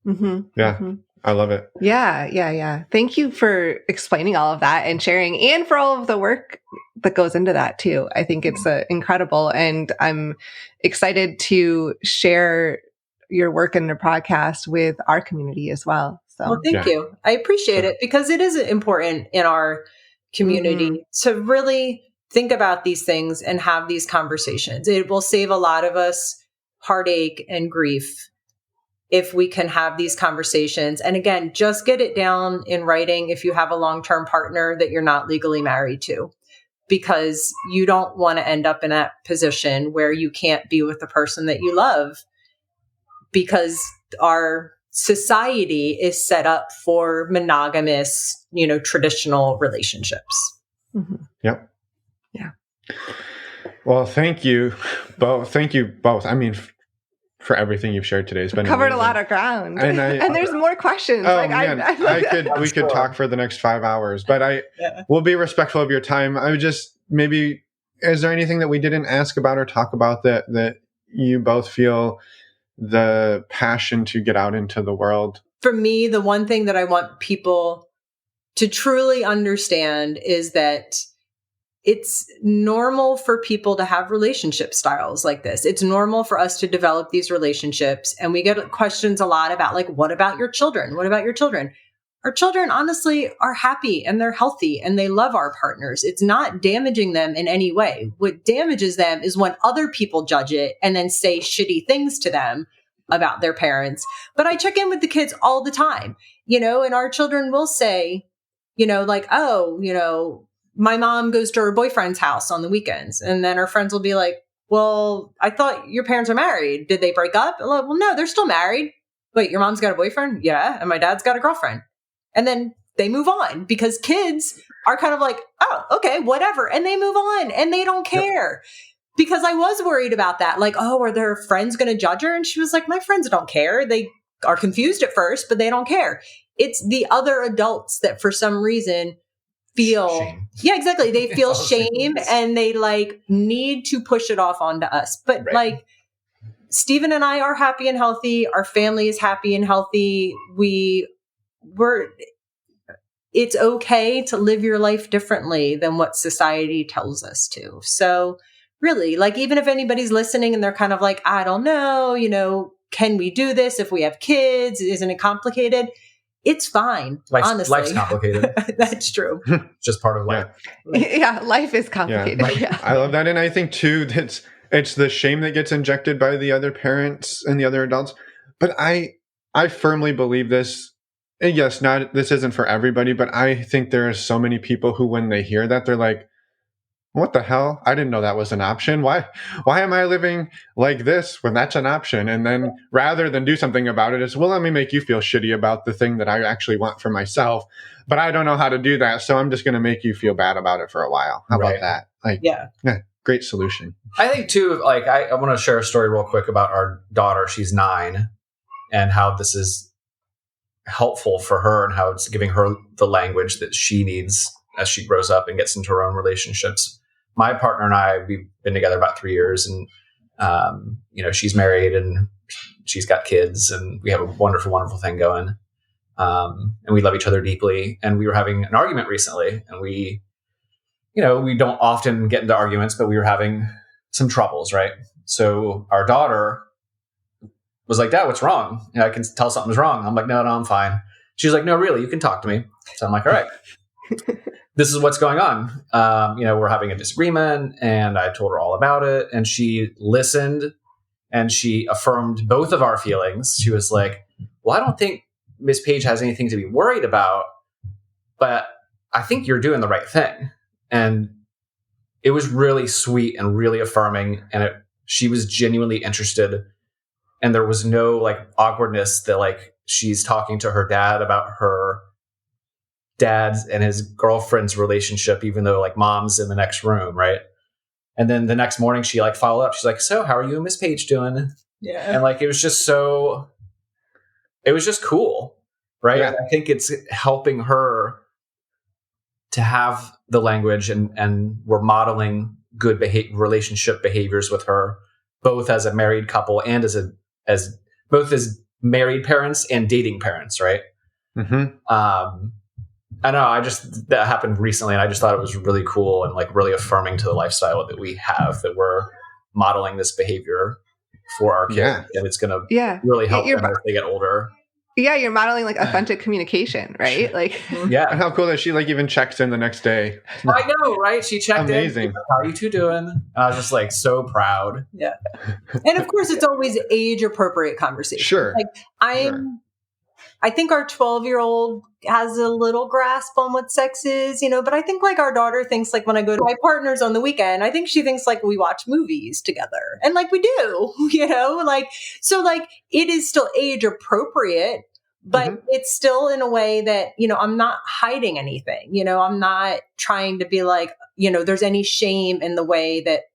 Mm-hmm.
Yeah.
Mm-hmm.
I love it.
Yeah. Thank you for explaining all of that and sharing, and for all of the work that goes into that too. I think it's incredible, and I'm excited to share your work in the podcast with our community as well. So,
well, thank you. I appreciate it, because it is important in our community to really think about these things and have these conversations. It will save a lot of us heartache and grief if we can have these conversations. And again, just get it down in writing if you have a long-term partner that you're not legally married to, because you don't want to end up in that position where you can't be with the person that you love, because our society is set up for monogamous, traditional relationships.
Mm-hmm.
Yep.
Yeah.
Well, thank you both. I mean, for everything you've shared today. It's been
covered
amazing.
a lot of ground,
and
there's more questions.
Oh, man. We could talk for the next 5 hours, but we'll be respectful of your time. I would just maybe, is there anything that we didn't ask about or talk about that you both feel the passion to get out into the world?
For me, the one thing that I want people to truly understand is that it's normal for people to have relationship styles like this. It's normal for us to develop these relationships. And we get questions a lot about, like, what about your children? What about your children? Our children, honestly, are happy and they're healthy and they love our partners. It's not damaging them in any way. What damages them is when other people judge it and then say shitty things to them about their parents. But I check in with the kids all the time, and our children will say, like, oh, my mom goes to her boyfriend's house on the weekends. And then her friends will be like, well, I thought your parents are married. Did they break up? Like, well, no, they're still married. Wait, your mom's got a boyfriend? Yeah. And my dad's got a girlfriend. And then they move on, because kids are kind of like, oh, okay, whatever. And they move on and they don't care. Yep. Because I was worried about that. Like, oh, are their friends going to judge her? And she was like, my friends don't care. They are confused at first, but they don't care. It's the other adults that for some reason feel shame. Yeah, exactly. They feel shame and they need to push it off onto us. But Stephen and I are happy and healthy. Our family is happy and healthy. It's okay to live your life differently than what society tells us to. So really, even if anybody's listening and they're kind of like, I don't know, can we do this if we have kids? Isn't it complicated? It's fine. Honestly.
Life's complicated.
That's true.
Just part of life.
Yeah, life is complicated. Yeah.
I love that. And I think too, that it's the shame that gets injected by the other parents and the other adults. But I firmly believe this. And yes, this isn't for everybody, but I think there are so many people who, when they hear that, they're like, what the hell? I didn't know that was an option. Why am I living like this when that's an option? And then rather than do something about it, it's, well, let me make you feel shitty about the thing that I actually want for myself, but I don't know how to do that. So I'm just going to make you feel bad about it for a while. How about that? Like, yeah, great solution.
I think too, like, I want to share a story real quick about our daughter. She's 9, and how this is helpful for her and how it's giving her the language that she needs as she grows up and gets into her own relationships. My partner and I, we've been together about 3 years, and, she's married and she's got kids, and we have a wonderful, wonderful thing going. And we love each other deeply. And we were having an argument recently, and we don't often get into arguments, but we were having some troubles, right? So our daughter was like, Dad, what's wrong? I can tell something's wrong. I'm like, no, I'm fine. She's like, no, really, you can talk to me. So I'm like, all right. This is what's going on. We're having a disagreement, and I told her all about it, and she listened, and she affirmed both of our feelings. She was like, well, I don't think Miss Page has anything to be worried about, but I think you're doing the right thing. And it was really sweet and really affirming, and she was genuinely interested, and there was no like awkwardness that like she's talking to her dad about her dad's and his girlfriend's relationship, even though like mom's in the next room, right? And then the next morning she like followed up. She's like, so how are you and Miss Page doing? Yeah. And like, it was just cool, right? Yeah. I think it's helping her to have the language, and we're modeling good relationship behaviors with her, both as a married couple and as both as married parents and dating parents, right? Mm-hmm. I know. That happened recently, and I just thought it was really cool and like really affirming to the lifestyle that we have, that we're modeling this behavior for our kids, and it's going to really help them as they get older.
Yeah, you're modeling like authentic communication, right? Like,
yeah. And how cool that she like even checks in the next day.
I know, right? She checked
Amazing.
in. How are you two doing? And I was just like so proud.
Yeah. And of course, it's always age appropriate conversation.
Sure.
Like I think our 12-year-old has a little grasp on what sex is, but I think like our daughter thinks like when I go to my partner's on the weekend, I think she thinks like we watch movies together, and like we do, so like it is still age appropriate, but it's still in a way that, I'm not hiding anything, I'm not trying to be like, there's any shame in the way that,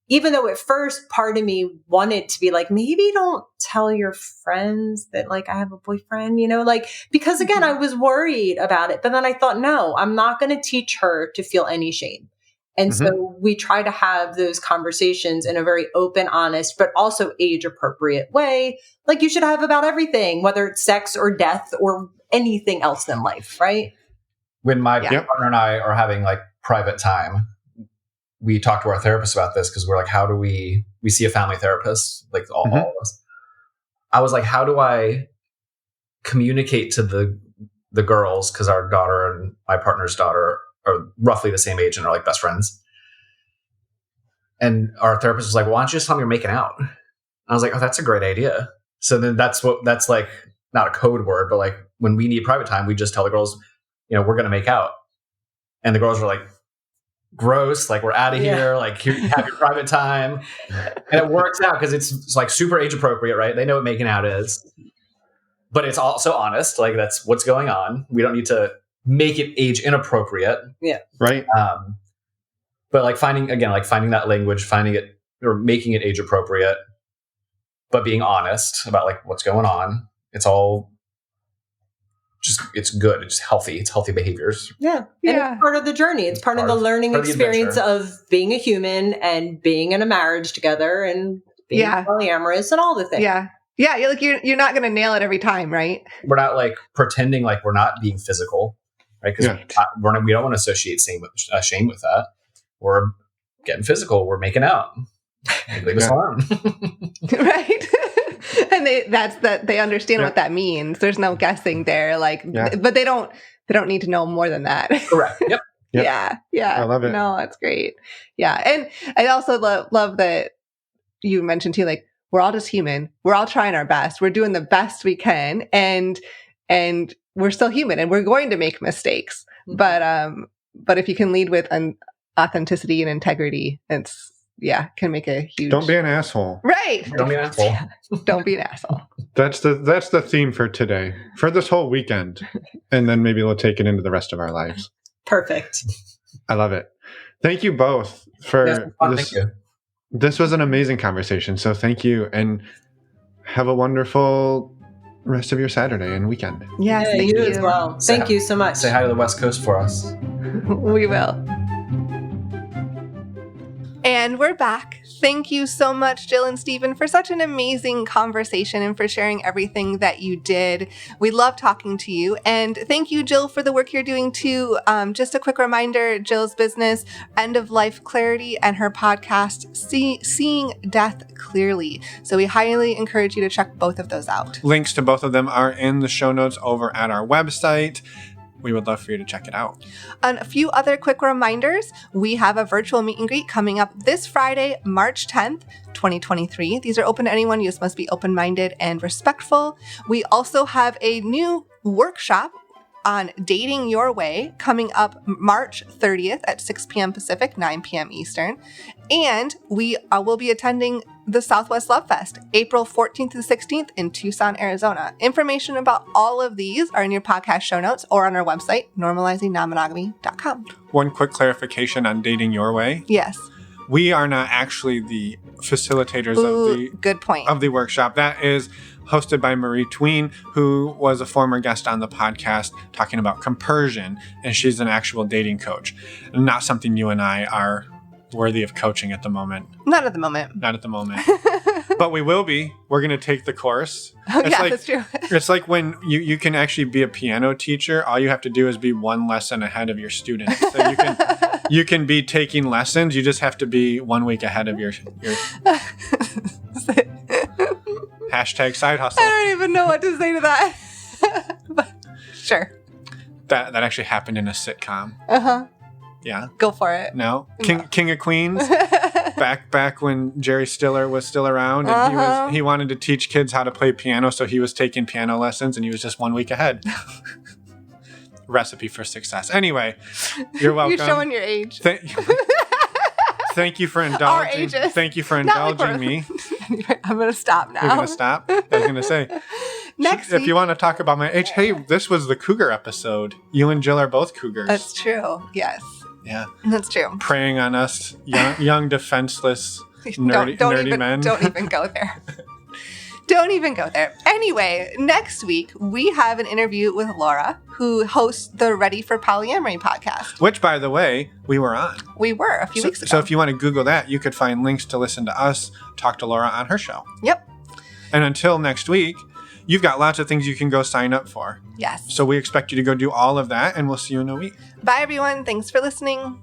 even though at first part of me wanted to be like, maybe don't tell your friends that like I have a boyfriend, because again, I was worried about it. But then I thought, no, I'm not going to teach her to feel any shame. And so we try to have those conversations in a very open, honest, but also age appropriate way. Like you should have about everything, whether it's sex or death or anything else in life. Right.
When my partner and I are having like private time, we talked to our therapist about this, because we're like, how do we see a family therapist, like all of us. I was like, how do I communicate to the girls? Because our daughter and my partner's daughter are roughly the same age and are like best friends. And our therapist was like, well, why don't you just tell them you're making out? And I was like, oh, that's a great idea. So then that's like, not a code word, but like when we need private time, we just tell the girls, we're going to make out. And the girls were like, gross, like we're out of here, like here, have your private time. And it works out because it's like super age appropriate, right? They know what making out is, but it's also honest, like that's what's going on. We don't need to make it age inappropriate.
Yeah.
Right.
But like finding that language, finding it or making it age appropriate, but being honest about like what's going on. It's all it's good. It's healthy. It's healthy behaviors.
Yeah. And it's part of the journey. It's part of the learning experience of being a human and being in a marriage together and being polyamorous and all the things.
Yeah. Yeah. You're not going to nail it every time, right?
We're not like pretending like we're not being physical, right? Because we don't want to associate shame with that. We're getting physical. We're making out. Biggest harm.
Right. And they understand what that means. There's no guessing there. But they don't need to know more than that.
Correct. Yep.
Yep.
Yeah.
I love it.
No, that's great. Yeah. And I also love that you mentioned too, like, we're all just human. We're all trying our best. We're doing the best we can. And we're still human and we're going to make mistakes.
Mm-hmm.
But if you can lead with authenticity and integrity, can make a huge...
Don't be an asshole.
Right.
Don't be an asshole.
Yeah. Don't be an asshole.
That's the theme for today, for this whole weekend. And then maybe we'll take it into the rest of our lives.
Perfect.
I love it. Thank you both for this.
Thank you.
This was an amazing conversation. So thank you, and have a wonderful rest of your Saturday and weekend.
Yes,
thank you as well. Thank you so much.
Say hi to the West Coast for us.
We will. And we're back. Thank you so much, Jill and Stephen, for such an amazing conversation and for sharing everything that you did. We love talking to you. And thank you, Jill, for the work you're doing too. Just a quick reminder, Jill's business, End of Life Clarity, and her podcast, Seeing Death Clearly. So we highly encourage you to check both of those out.
Links to both of them are in the show notes over at our website. We would love for you to check it out.
And a few other quick reminders. We have a virtual meet and greet coming up this Friday, March 10th, 2023. These are open to anyone. You just must be open-minded and respectful. We also have a new workshop on Dating Your Way coming up March 30th at 6 p.m. Pacific, 9 p.m. Eastern. And we will be attending the Southwest Love Fest, April 14th to 16th in Tucson, Arizona. Information about all of these are in your podcast show notes or on our website, normalizingnonmonogamy.com.
One quick clarification on Dating Your Way.
Yes.
We are not actually the facilitators
good point.
of the workshop. That is hosted by Marie Tween, who was a former guest on the podcast talking about compersion, and she's an actual dating coach. Not something you and I are worthy of coaching at the moment.
Not at the moment.
Not at the moment. But we will be. We're going to take the course.
That's true.
It's like when you can actually be a piano teacher. All you have to do is be one lesson ahead of your students. So you can be taking lessons. You just have to be 1 week ahead of your hashtag side hustle.
I don't even know what to say to that. But sure.
That actually happened in a sitcom.
Uh-huh.
Yeah.
Go for it.
No? King of Queens. back when Jerry Stiller was still around, and he wanted to teach kids how to play piano, so he was taking piano lessons, and he was just 1 week ahead. Recipe for success. Anyway, you're welcome.
You're showing your age.
Thank you for indulging. Thank you for indulging me.
I'm going to stop now.
You're going to stop? I was going to say.
Next week,
if you want to talk about my age, hey, this was the cougar episode. You and Jill are both cougars.
That's true. Yes.
Yeah.
That's true.
Preying on us young defenseless, nerdy men.
Don't even go there. Don't even go there. Anyway, next week, we have an interview with Laura, who hosts the Ready for Polyamory podcast.
Which, by the way, we were on.
We were a few weeks ago.
So if you want to Google that, you could find links to listen to us talk to Laura on her show.
Yep.
And until next week, you've got lots of things you can go sign up for.
Yes.
So we expect you to go do all of that, and we'll see you in a week.
Bye, everyone. Thanks for listening.